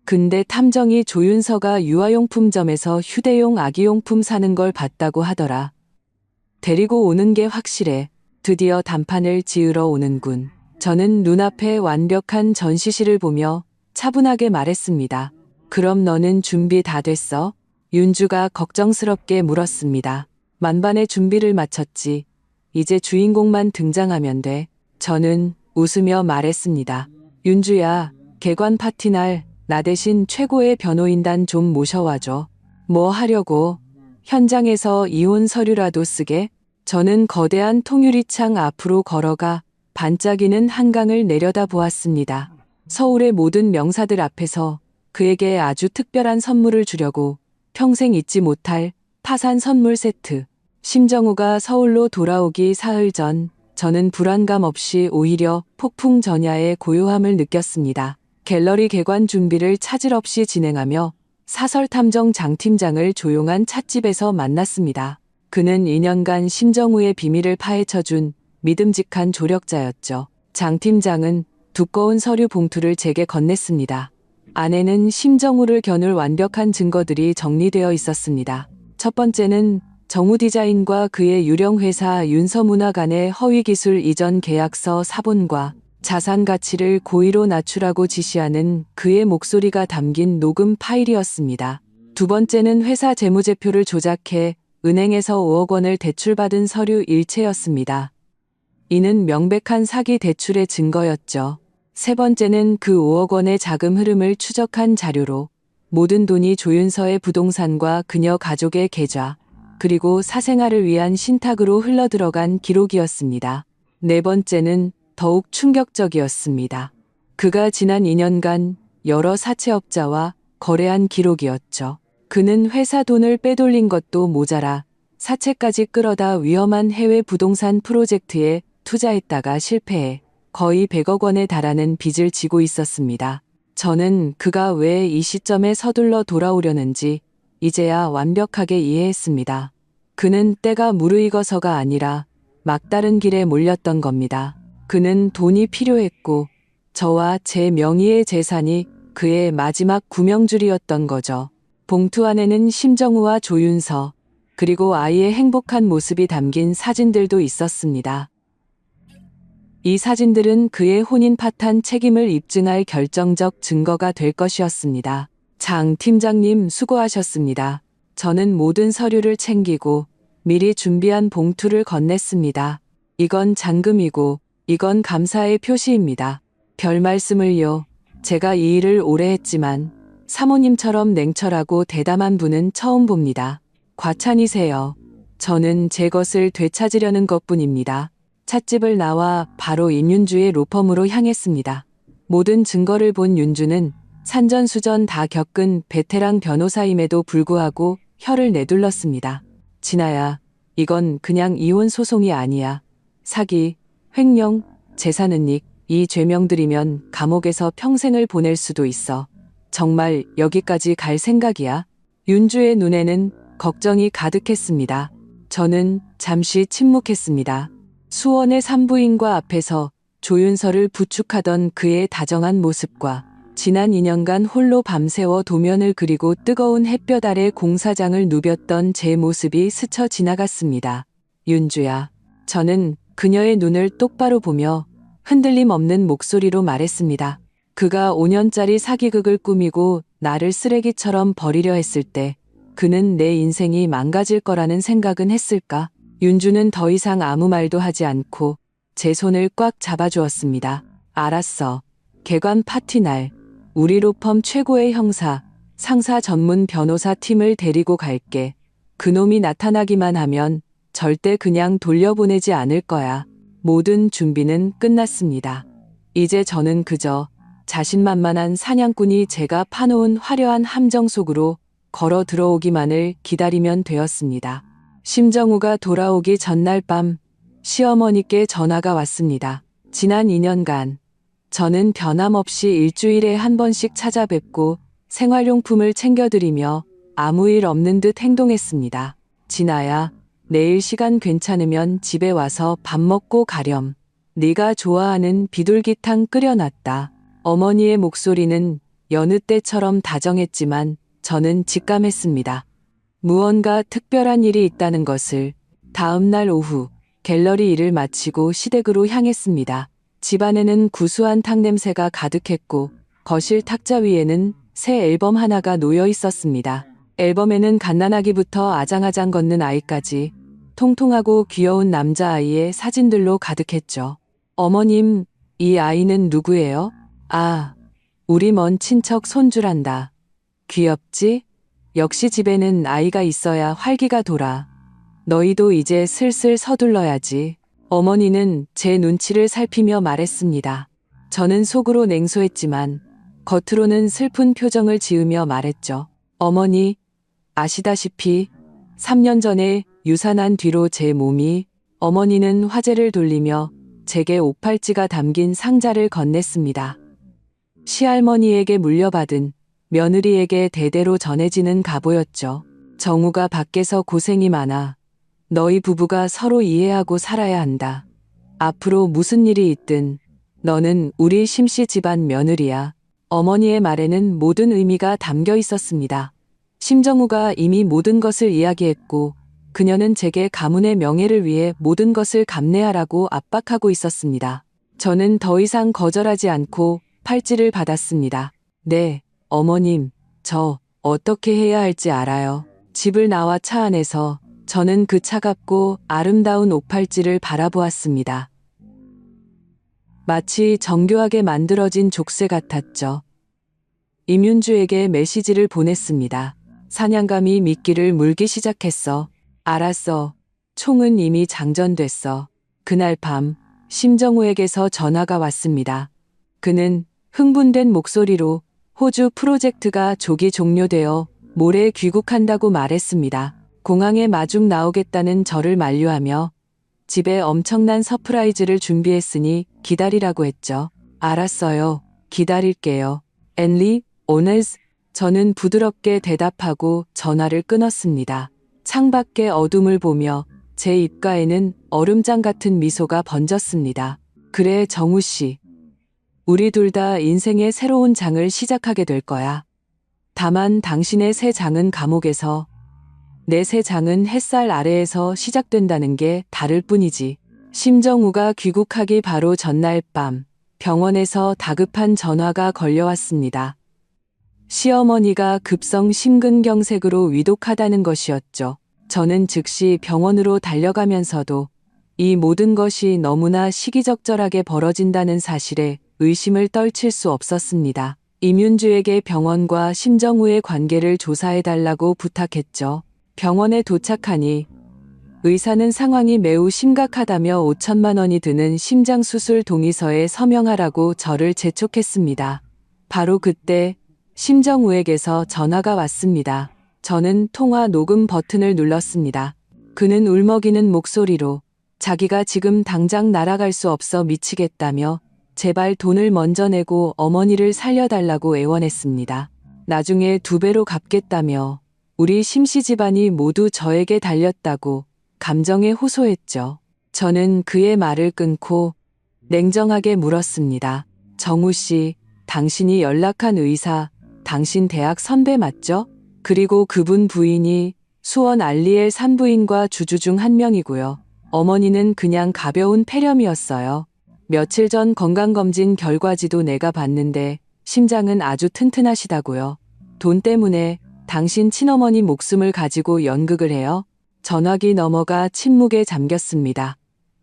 근데 탐정이 조윤서가 유아용품점에서 휴대용 아기용품 사는 걸 봤다고 하더라. 데리고 오는 게 확실해. 드디어 단판을 지으러 오는군. 저는 눈앞에 완벽한 전시실을 보며 차분하게 말했습니다. 그럼 너는 준비 다 됐어? 윤주가 걱정스럽게 물었습니다. 만반의 준비를 마쳤지. 이제 주인공만 등장하면 돼. 저는 웃으며 말했습니다. 윤주야, 개관 파티 날 나 대신 최고의 변호인단 좀 모셔와줘. 뭐 하려고? 현장에서 이혼 서류라도 쓰게? 저는 거대한 통유리창 앞으로 걸어가 반짝이는 한강을 내려다보았습니다. 서울의 모든 명사들 앞에서 그에게 아주 특별한 선물을 주려고 평생 잊지 못할 파산 선물 세트. 심정우가 서울로 돌아오기 사흘 전 저는 불안감 없이 오히려 폭풍 전야의 고요함을 느꼈습니다. 갤러리 개관 준비를 차질 없이 진행하며 사설탐정 장 팀장을 조용한 찻집에서 만났습니다. 그는 2년간 심정우의 비밀을 파헤쳐준 믿음직한 조력자였죠. 장 팀장은 두꺼운 서류 봉투를 제게 건넸습니다. 안에는 심정우를 겨눌 완벽한 증거들이 정리되어 있었습니다. 첫 번째는 정우디자인과 그의 유령회사 윤서문화 간의 허위기술 이전 계약서 사본과 자산 가치를 고의로 낮추라고 지시하는 그의 목소리가 담긴 녹음 파일이었습니다. 두 번째는 회사 재무제표를 조작해 은행에서 5억 원을 대출받은 서류 일체였습니다. 이는 명백한 사기 대출의 증거였죠. 세 번째는 그 5억 원의 자금 흐름을 추적한 자료로 모든 돈이 조윤서의 부동산과 그녀 가족의 계좌, 그리고 사생활을 위한 신탁으로 흘러들어간 기록이었습니다. 네 번째는 더욱 충격적이었습니다. 그가 지난 2년간 여러 사채업자와 거래한 기록이었죠. 그는 회사 돈을 빼돌린 것도 모자라 사채까지 끌어다 위험한 해외 부동산 프로젝트에 투자했다가 실패해 거의 100억 원에 달하는 빚을 지고 있었습니다. 저는 그가 왜 이 시점에 서둘러 돌아오려는지 이제야 완벽하게 이해했습니다. 그는 때가 무르익어서가 아니라 막다른 길에 몰렸던 겁니다. 그는 돈이 필요했고 저와 제 명의의 재산이 그의 마지막 구명줄이었던 거죠. 봉투 안에는 심정우와 조윤서, 그리고 아이의 행복한 모습이 담긴 사진들도 있었습니다. 이 사진들은 그의 혼인 파탄 책임을 입증할 결정적 증거가 될 것이었습니다. 장 팀장님 수고하셨습니다. 저는 모든 서류를 챙기고 미리 준비한 봉투를 건넸습니다. 이건 잔금이고 이건 감사의 표시입니다. 별 말씀을요. 제가 이 일을 오래 했지만 사모님처럼 냉철하고 대담한 분은 처음 봅니다. 과찬이세요. 저는 제 것을 되찾으려는 것뿐입니다. 찻집을 나와 바로 임윤주의 로펌으로 향했습니다. 모든 증거를 본 윤주는 산전수전 다 겪은 베테랑 변호사임에도 불구하고 혀를 내둘렀습니다. 진아야, 이건 그냥 이혼 소송이 아니야. 사기, 횡령, 재산은닉, 이 죄명들이면 감옥에서 평생을 보낼 수도 있어. 정말 여기까지 갈 생각이야? 윤주의 눈에는 걱정이 가득했습니다. 저는 잠시 침묵했습니다. 수원의 산부인과 앞에서 조윤서를 부축하던 그의 다정한 모습과 지난 2년간 홀로 밤새워 도면을 그리고 뜨거운 햇볕 아래 공사장을 누볐던 제 모습이 스쳐 지나갔습니다. 윤주야. 저는 그녀의 눈을 똑바로 보며 흔들림 없는 목소리로 말했습니다. 그가 5년짜리 사기극을 꾸미고 나를 쓰레기처럼 버리려 했을 때 그는 내 인생이 망가질 거라는 생각은 했을까? 윤주는 더 이상 아무 말도 하지 않고 제 손을 꽉 잡아주었습니다. 알았어. 개관 파티 날 우리 로펌 최고의 형사, 상사 전문 변호사 팀을 데리고 갈게. 그놈이 나타나기만 하면 절대 그냥 돌려보내지 않을 거야. 모든 준비는 끝났습니다. 이제 저는 그저 자신만만한 사냥꾼이 제가 파놓은 화려한 함정 속으로 걸어 들어오기만을 기다리면 되었습니다. 심정우가 돌아오기 전날 밤 시어머니께 전화가 왔습니다. 지난 2년간 저는 변함없이 일주일에 한 번씩 찾아뵙고 생활용품을 챙겨드리며 아무 일 없는 듯 행동했습니다. 진아야, 내일 시간 괜찮으면 집에 와서 밥 먹고 가렴. 네가 좋아하는 비둘기탕 끓여놨다. 어머니의 목소리는 여느 때처럼 다정했지만 저는 직감했습니다. 무언가 특별한 일이 있다는 것을. 다음 날 오후 갤러리 일을 마치고 시댁으로 향했습니다. 집안에는 구수한 탕 냄새가 가득했고 거실 탁자 위에는 새 앨범 하나가 놓여 있었습니다. 앨범에는 갓난아기부터 아장아장 걷는 아이까지 통통하고 귀여운 남자아이의 사진들로 가득했죠. 어머님, 이 아이는 누구예요? 아, 우리 먼 친척 손주란다. 귀엽지? 역시 집에는 아이가 있어야 활기가 돌아. 너희도 이제 슬슬 서둘러야지. 어머니는 제 눈치를 살피며 말했습니다. 저는 속으로 냉소했지만 겉으로는 슬픈 표정을 지으며 말했죠. 어머니, 아시다시피 3년 전에 유산한 뒤로 제 몸이. 어머니는 화제를 돌리며 제게 옥팔찌가 담긴 상자를 건넸습니다. 시할머니에게 물려받은 며느리에게 대대로 전해지는 갑오였죠. 정우가 밖에서 고생이 많아. 너희 부부가 서로 이해하고 살아야 한다. 앞으로 무슨 일이 있든 너는 우리 심씨 집안 며느리야. 어머니의 말에는 모든 의미가 담겨 있었습니다. 심정우가 이미 모든 것을 이야기했고 그녀는 제게 가문의 명예를 위해 모든 것을 감내하라고 압박하고 있었습니다. 저는 더 이상 거절하지 않고 팔찌를 받았습니다. 네, 어머님, 저 어떻게 해야 할지 알아요. 집을 나와 차 안에서 저는 그 차갑고 아름다운 옥팔찌를 바라보았습니다. 마치 정교하게 만들어진 족쇄 같았죠. 임윤주에게 메시지를 보냈습니다. 사냥감이 미끼를 물기 시작했어. 알았어. 총은 이미 장전됐어. 그날 밤 심정우에게서 전화가 왔습니다. 그는 흥분된 목소리로 호주 프로젝트가 조기 종료되어 모레 귀국한다고 말했습니다. 공항에 마중 나오겠다는 저를 만류하며 집에 엄청난 서프라이즈를 준비했으니 기다리라고 했죠. 알았어요. 기다릴게요. 앤리, 오늘스. 저는 부드럽게 대답하고 전화를 끊었습니다. 창밖의 어둠을 보며 제 입가에는 얼음장 같은 미소가 번졌습니다. 그래, 정우 씨. 우리 둘 다 인생의 새로운 장을 시작하게 될 거야. 다만 당신의 새 장은 감옥에서, 내 새 장은 햇살 아래에서 시작된다는 게 다를 뿐이지. 심정우가 귀국하기 바로 전날 밤 병원에서 다급한 전화가 걸려왔습니다. 시어머니가 급성 심근경색으로 위독하다는 것이었죠. 저는 즉시 병원으로 달려가면서도 이 모든 것이 너무나 시기적절하게 벌어진다는 사실에 의심을 떨칠 수 없었습니다. 임윤주에게 병원과 심정우의 관계를 조사해달라고 부탁했죠. 병원에 도착하니 의사는 상황이 매우 심각하다며 5천만 원이 드는 심장수술 동의서에 서명하라고 저를 재촉했습니다. 바로 그때 심정우에게서 전화가 왔습니다. 저는 통화 녹음 버튼을 눌렀습니다. 그는 울먹이는 목소리로 자기가 지금 당장 날아갈 수 없어 미치겠다며 제발 돈을 먼저 내고 어머니를 살려달라고 애원했습니다. 나중에 2배로 갚겠다며 우리 심씨 집안이 모두 저에게 달렸다고 감정에 호소했죠. 저는 그의 말을 끊고 냉정하게 물었습니다. 정우 씨, 당신이 연락한 의사, 당신 대학 선배 맞죠? 그리고 그분 부인이 수원 알리엘 산부인과 주주 중 한 명이고요. 어머니는 그냥 가벼운 폐렴이었어요. 며칠 전 건강검진 결과지도 내가 봤는데 심장은 아주 튼튼하시다고요. 돈 때문에 당신 친어머니 목숨을 가지고 연극을 해요? 전화기 넘어가 침묵에 잠겼습니다.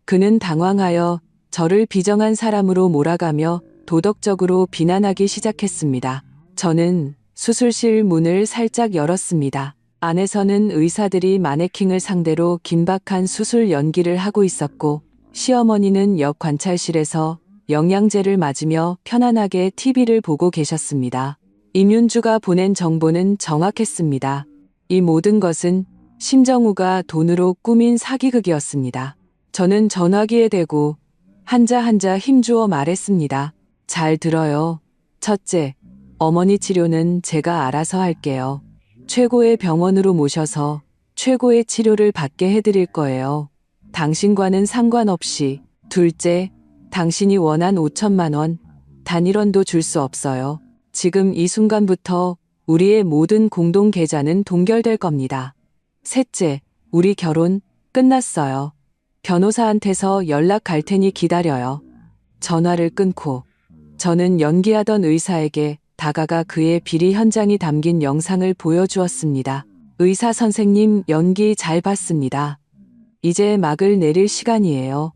그는 당황하여 저를 비정한 사람으로 몰아가며 도덕적으로 비난하기 시작했습니다. 저는 수술실 문을 살짝 열었습니다. 안에서는 의사들이 마네킹을 상대로 긴박한 수술 연기를 하고 있었고 시어머니는 옆 관찰실에서 영양제를 맞으며 편안하게 TV를 보고 계셨습니다. 임윤주가 보낸 정보는 정확했습니다. 이 모든 것은 심정우가 돈으로 꾸민 사기극이었습니다. 저는 전화기에 대고 한자 한자 힘주어 말했습니다. 잘 들어요. 첫째, 어머니 치료는 제가 알아서 할게요. 최고의 병원으로 모셔서 최고의 치료를 받게 해드릴 거예요. 당신과는 상관없이. 둘째, 당신이 원한 5천만 원, 단 1원도 줄 수 없어요. 지금 이 순간부터 우리의 모든 공동 계좌는 동결될 겁니다. 셋째, 우리 결혼 끝났어요. 변호사한테서 연락 갈 테니 기다려요. 전화를 끊고 저는 연기하던 의사에게 다가가 그의 비리 현장이 담긴 영상을 보여주었습니다. 의사 선생님, 연기 잘 봤습니다. 이제 막을 내릴 시간이에요.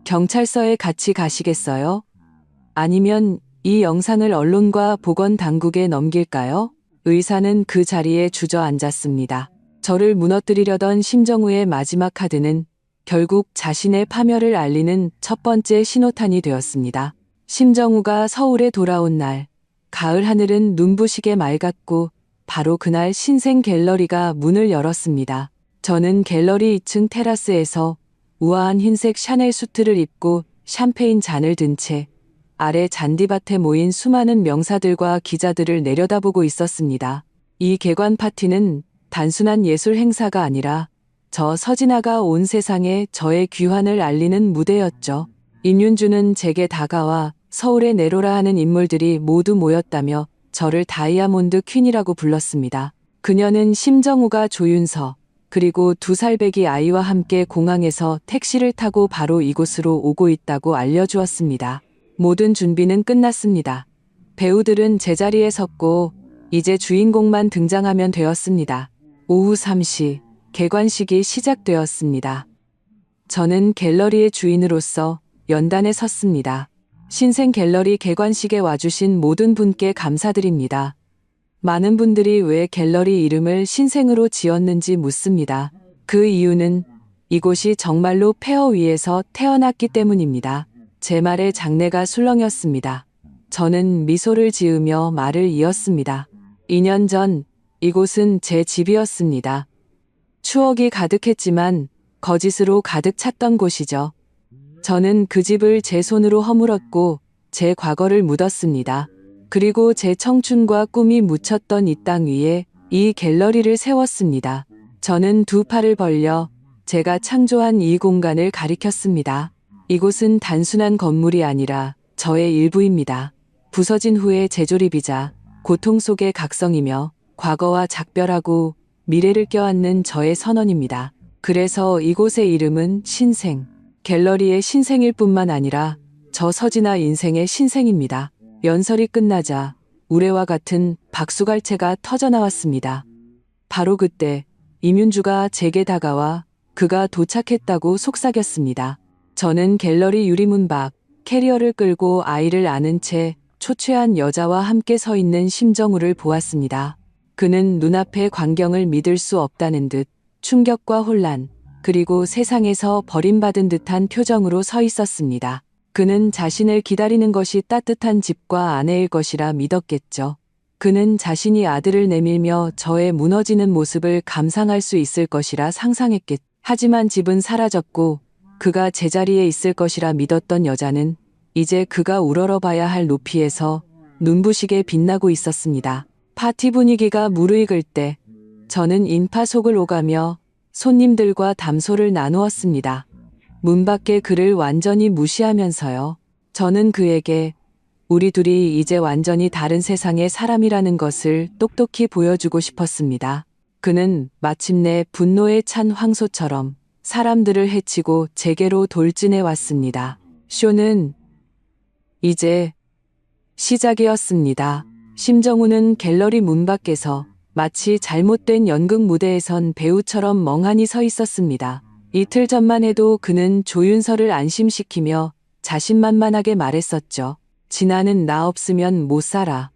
경찰서에 같이 가시겠어요? 아니면 이 영상을 언론과 보건당국에 넘길까요? 의사는 그 자리에 주저앉았습니다. 저를 무너뜨리려던 심정우의 마지막 카드는 결국 자신의 파멸을 알리는 첫 번째 신호탄이 되었습니다. 심정우가 서울에 돌아온 날, 가을 하늘은 눈부시게 맑았고 바로 그날 신생 갤러리가 문을 열었습니다. 저는 갤러리 2층 테라스에서 우아한 흰색 샤넬 수트를 입고 샴페인 잔을 든 채 아래 잔디밭에 모인 수많은 명사들과 기자들을 내려다보고 있었습니다. 이 개관 파티는 단순한 예술 행사가 아니라 저 서진아가 온 세상에 저의 귀환을 알리는 무대였죠. 임윤주는 제게 다가와 서울의 네로라 하는 인물들이 모두 모였다며 저를 다이아몬드 퀸이라고 불렀습니다. 그녀는 심정우가 조윤서, 그리고 2살배기 아이와 함께 공항에서 택시를 타고 바로 이곳으로 오고 있다고 알려주었습니다. 모든 준비는 끝났습니다. 배우들은 제자리에 섰고 이제 주인공만 등장하면 되었습니다. 오후 3시, 개관식이 시작되었습니다. 저는 갤러리의 주인으로서 연단에 섰습니다. 신생 갤러리 개관식에 와주신 모든 분께 감사드립니다. 많은 분들이 왜 갤러리 이름을 신생으로 지었는지 묻습니다. 그 이유는 이곳이 정말로 폐허 위에서 태어났기 때문입니다. 제 말에 장내가 술렁였습니다. 저는 미소를 지으며 말을 이었습니다. 2년 전 이곳은 제 집이었습니다. 추억이 가득했지만 거짓으로 가득 찼던 곳이죠. 저는 그 집을 제 손으로 허물었고 제 과거를 묻었습니다. 그리고 제 청춘과 꿈이 묻혔던 이 땅 위에 이 갤러리를 세웠습니다. 저는 두 팔을 벌려 제가 창조한 이 공간을 가리켰습니다. 이곳은 단순한 건물이 아니라 저의 일부입니다. 부서진 후의 재조립이자 고통 속의 각성이며 과거와 작별하고 미래를 껴안는 저의 선언입니다. 그래서 이곳의 이름은 신생, 갤러리의 신생일 뿐만 아니라 저 서진아 인생의 신생입니다. 연설이 끝나자 우레와 같은 박수갈채가 터져나왔습니다. 바로 그때 이민주가 제게 다가와 그가 도착했다고 속삭였습니다. 저는 갤러리 유리문 밖 캐리어를 끌고 아이를 안은 채 초췌한 여자와 함께 서 있는 심정우를 보았습니다. 그는 눈앞의 광경을 믿을 수 없다는 듯 충격과 혼란, 그리고 세상에서 버림받은 듯한 표정으로 서 있었습니다. 그는 자신을 기다리는 것이 따뜻한 집과 아내일 것이라 믿었겠죠. 그는 자신이 아들을 내밀며 저의 무너지는 모습을 감상할 수 있을 것이라 상상했겠죠. 하지만 집은 사라졌고 그가 제자리에 있을 것이라 믿었던 여자는 이제 그가 우러러봐야 할 높이에서 눈부시게 빛나고 있었습니다. 파티 분위기가 무르익을 때 저는 인파 속을 오가며 손님들과 담소를 나누었습니다. 문 밖에 그를 완전히 무시하면서요. 저는 그에게 우리 둘이 이제 완전히 다른 세상의 사람이라는 것을 똑똑히 보여주고 싶었습니다. 그는 마침내 분노에 찬 황소처럼 사람들을 해치고 제게로 돌진해 왔습니다. 쇼는 이제 시작이었습니다. 심정우는 갤러리 문 밖에서 마치 잘못된 연극 무대에 선 배우처럼 멍하니 서 있었습니다. 이틀 전만 해도 그는 조윤설을 안심시키며 자신만만하게 말했었죠. 진아는 나 없으면 못 살아.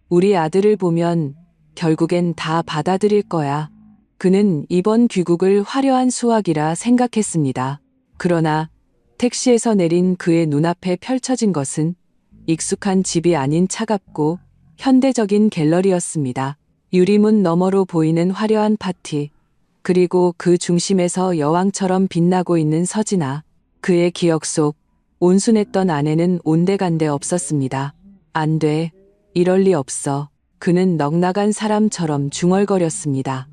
우리 아들을 보면 결국엔 다 받아들일 거야. 그는 이번 귀국을 화려한 수확이라 생각했습니다. 그러나 택시에서 내린 그의 눈앞에 펼쳐진 것은 익숙한 집이 아닌 차갑고 현대적인 갤러리였습니다. 유리문 너머로 보이는 화려한 파티, 그리고 그 중심에서 여왕처럼 빛나고 있는 서진아. 그의 기억 속 온순했던 아내는 온데간데 없었습니다. 안 돼. 이럴 리 없어. 그는 넉나간 사람처럼 중얼거렸습니다.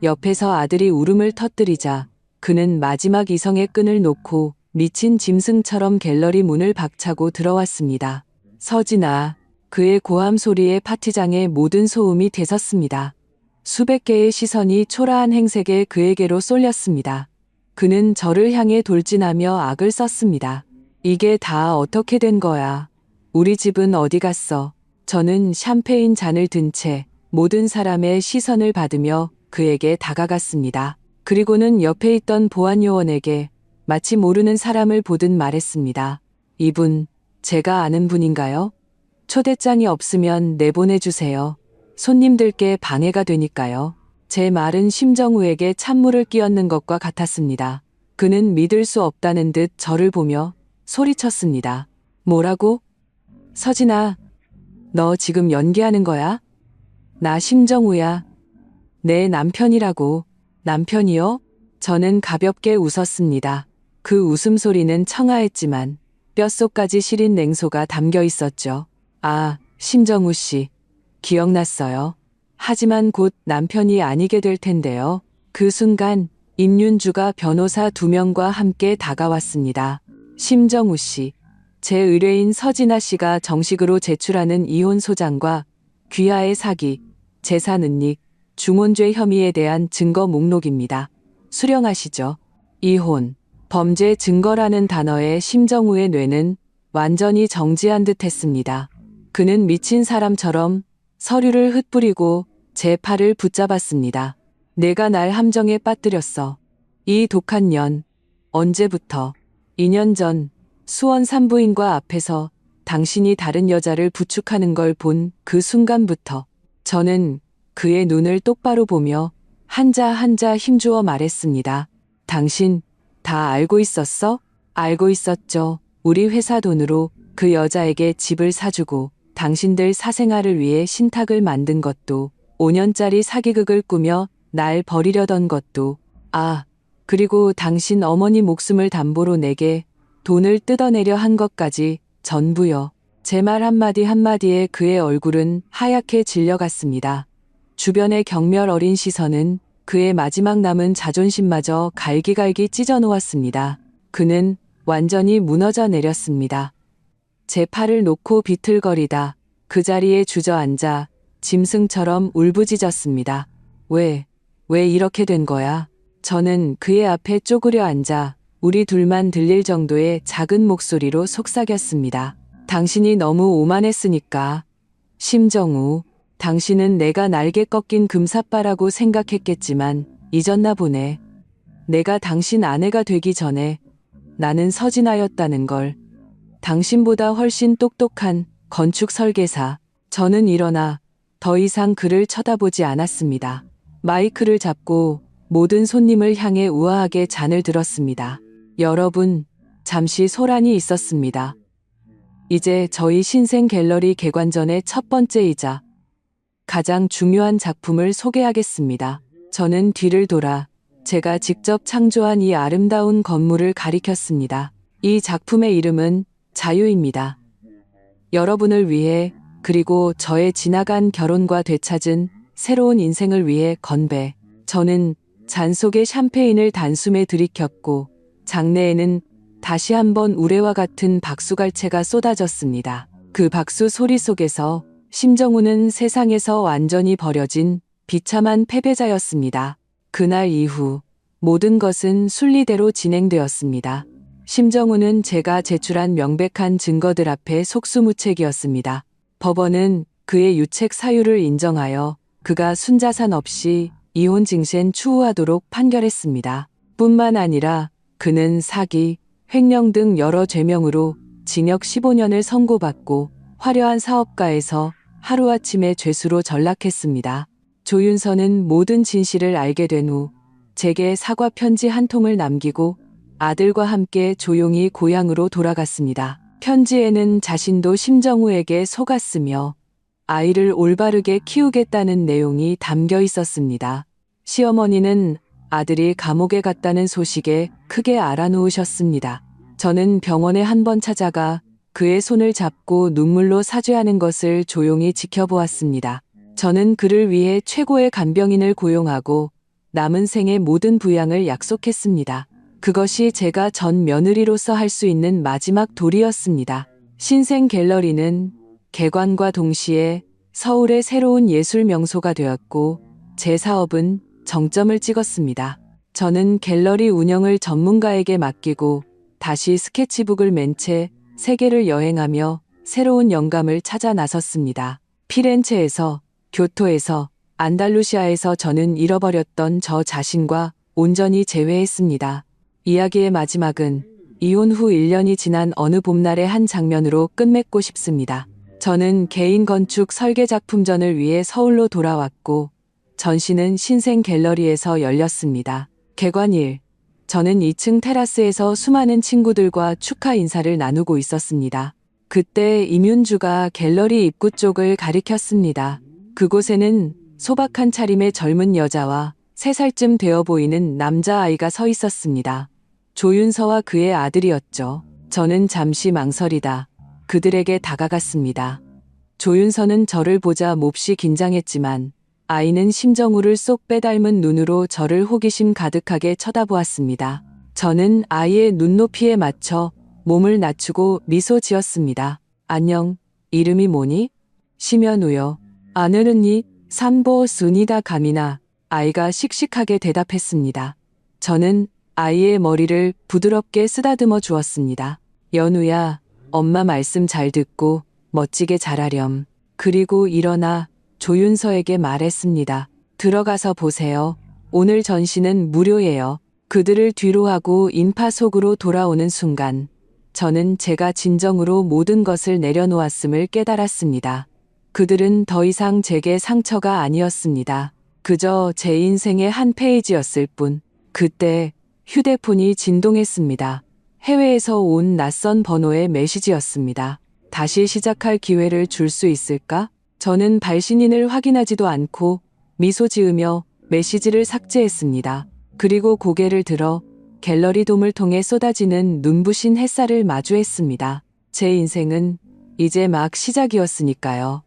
옆에서 아들이 울음을 터뜨리자 그는 마지막 이성의 끈을 놓고 미친 짐승처럼 갤러리 문을 박차고 들어왔습니다. 서진아. 그의 고함 소리에 파티장의 모든 소음이 되섰습니다. 수백 개의 시선이 초라한 행색에 그에게로 쏠렸습니다. 그는 저를 향해 돌진하며 악을 썼습니다. 이게 다 어떻게 된 거야? 우리 집은 어디 갔어? 저는 샴페인 잔을 든 채 모든 사람의 시선을 받으며 그에게 다가갔습니다. 그리고는 옆에 있던 보안요원에게 마치 모르는 사람을 보듯 말했습니다. 이분, 제가 아는 분인가요? 초대장이 없으면 내보내주세요. 손님들께 방해가 되니까요. 제 말은 심정우에게 찬물을 끼얹는 것과 같았습니다. 그는 믿을 수 없다는 듯 저를 보며 소리쳤습니다. 뭐라고? 서진아, 너 지금 연기하는 거야? 나 심정우야. 내 남편이라고. 남편이요? 저는 가볍게 웃었습니다. 그 웃음소리는 청아했지만 뼛속까지 시린 냉소가 담겨 있었죠. 아, 심정우 씨. 기억났어요. 하지만 곧 남편이 아니게 될 텐데요. 그 순간 임윤주가 변호사 2명과 함께 다가왔습니다. 심정우 씨, 제 의뢰인 서진아 씨가 정식으로 제출하는 이혼 소장과 귀하의 사기, 재산 은닉, 중혼죄 혐의에 대한 증거 목록입니다. 수령하시죠. 이혼, 범죄 증거라는 단어에 심정우의 뇌는 완전히 정지한 듯 했습니다. 그는 미친 사람처럼 서류를 흩뿌리고 제 팔을 붙잡았습니다. 내가 날 함정에 빠뜨렸어. 이 독한 년. 언제부터? 2년 전 수원 산부인과 앞에서 당신이 다른 여자를 부축하는 걸 본 그 순간부터 저는 그의 눈을 똑바로 보며 한자 한자 힘주어 말했습니다. 당신 다 알고 있었어? 알고 있었죠. 우리 회사 돈으로 그 여자에게 집을 사주고 당신들 사생활을 위해 신탁을 만든 것도 5년짜리 사기극을 꾸며 날 버리려던 것도 그리고 당신 어머니 목숨을 담보로 내게 돈을 뜯어내려 한 것까지 전부요. 제 말 한마디 한마디에 그의 얼굴은 하얗게 질려갔습니다. 주변의 경멸 어린 시선은 그의 마지막 남은 자존심마저 갈기갈기 찢어놓았습니다. 그는 완전히 무너져 내렸습니다. 제 팔을 놓고 비틀거리다 그 자리에 주저앉아 짐승처럼 울부짖었습니다. 왜 이렇게 된 거야? 저는 그의 앞에 쪼그려 앉아 우리 둘만 들릴 정도의 작은 목소리로 속삭였습니다. 당신이 너무 오만했으니까. 심정우, 당신은 내가 날개 꺾인 금사빠라고 생각했겠지만 잊었나 보네. 내가 당신 아내가 되기 전에 나는 서진아였다는 걸. 당신보다 훨씬 똑똑한 건축 설계사. 저는 일어나 더 이상 그를 쳐다보지 않았습니다. 마이크를 잡고 모든 손님을 향해 우아하게 잔을 들었습니다. 여러분, 잠시 소란이 있었습니다. 이제 저희 신생 갤러리 개관 전의 첫 번째이자 가장 중요한 작품을 소개하겠습니다. 저는 뒤를 돌아 제가 직접 창조한 이 아름다운 건물을 가리켰습니다. 이 작품의 이름은 자유입니다. 여러분을 위해 그리고 저의 지나간 결혼과 되찾은 새로운 인생을 위해 건배. 저는 잔 속에 샴페인을 단숨에 들이켰고 장내에는 다시 한번 우레와 같은 박수갈채가 쏟아졌습니다. 그 박수 소리 속에서 심정우는 세상에서 완전히 버려진 비참한 패배자였습니다. 그날 이후 모든 것은 순리대로 진행되었습니다. 심정우는 제가 제출한 명백한 증거들 앞에 속수무책이었습니다. 법원은 그의 유책 사유를 인정하여 그가 순자산 없이 이혼 증신 추후하도록 판결했습니다. 뿐만 아니라 그는 사기, 횡령 등 여러 죄명으로 징역 15년을 선고받고 화려한 사업가에서 하루아침에 죄수로 전락했습니다. 조윤선은 모든 진실을 알게 된 후 제게 사과 편지 한 통을 남기고 아들과 함께 조용히 고향으로 돌아갔습니다. 편지에는 자신도 심정우에게 속았으며 아이를 올바르게 키우겠다는 내용이 담겨 있었습니다. 시어머니는 아들이 감옥에 갔다는 소식에 크게 알아누우셨습니다. 저는 병원에 한 번 찾아가 그의 손을 잡고 눈물로 사죄하는 것을 조용히 지켜보았습니다. 저는 그를 위해 최고의 간병인을 고용하고 남은 생의 모든 부양을 약속했습니다. 그것이 제가 전 며느리로서 할 수 있는 마지막 도리였습니다. 신생 갤러리는 개관과 동시에 서울의 새로운 예술 명소가 되었고 제 사업은 정점을 찍었습니다. 저는 갤러리 운영을 전문가에게 맡기고 다시 스케치북을 맨 채 세계를 여행하며 새로운 영감을 찾아 나섰습니다. 피렌체에서, 교토에서, 안달루시아에서 저는 잃어버렸던 저 자신과 온전히 재회했습니다. 이야기의 마지막은 이혼 후 1년이 지난 어느 봄날의 한 장면으로 끝맺고 싶습니다. 저는 개인 건축 설계 작품전을 위해 서울로 돌아왔고 전시는 신생 갤러리에서 열렸습니다. 개관일, 저는 2층 테라스에서 수많은 친구들과 축하 인사를 나누고 있었습니다. 그때 임윤주가 갤러리 입구 쪽을 가리켰습니다. 그곳에는 소박한 차림의 젊은 여자와 3살쯤 되어 보이는 남자아이가 서 있었습니다. 조윤서와 그의 아들이었죠. 저는 잠시 망설이다 그들에게 다가갔습니다. 조윤서는 저를 보자 몹시 긴장했지만 아이는 심정우를 쏙 빼닮은 눈으로 저를 호기심 가득하게 쳐다보았습니다. 저는 아이의 눈높이에 맞춰 몸을 낮추고 미소 지었습니다. 안녕, 이름이 뭐니? 심연우요. 아느르니 산보 순이다 감이나. 아이가 씩씩하게 대답했습니다. 저는 아이의 머리를 부드럽게 쓰다듬어 주었습니다. 연우야, 엄마 말씀 잘 듣고 멋지게 자라렴. 그리고 일어나 조윤서에게 말했습니다. 들어가서 보세요. 오늘 전시는 무료예요. 그들을 뒤로 하고 인파 속으로 돌아오는 순간 저는 제가 진정으로 모든 것을 내려놓았음을 깨달았습니다. 그들은 더 이상 제게 상처가 아니었습니다. 그저 제 인생의 한 페이지였을 뿐. 그때 휴대폰이 진동했습니다. 해외에서 온 낯선 번호의 메시지였습니다. 다시 시작할 기회를 줄 수 있을까? 저는 발신인을 확인하지도 않고 미소 지으며 메시지를 삭제했습니다. 그리고 고개를 들어 갤러리 돔을 통해 쏟아지는 눈부신 햇살을 마주했습니다. 제 인생은 이제 막 시작이었으니까요.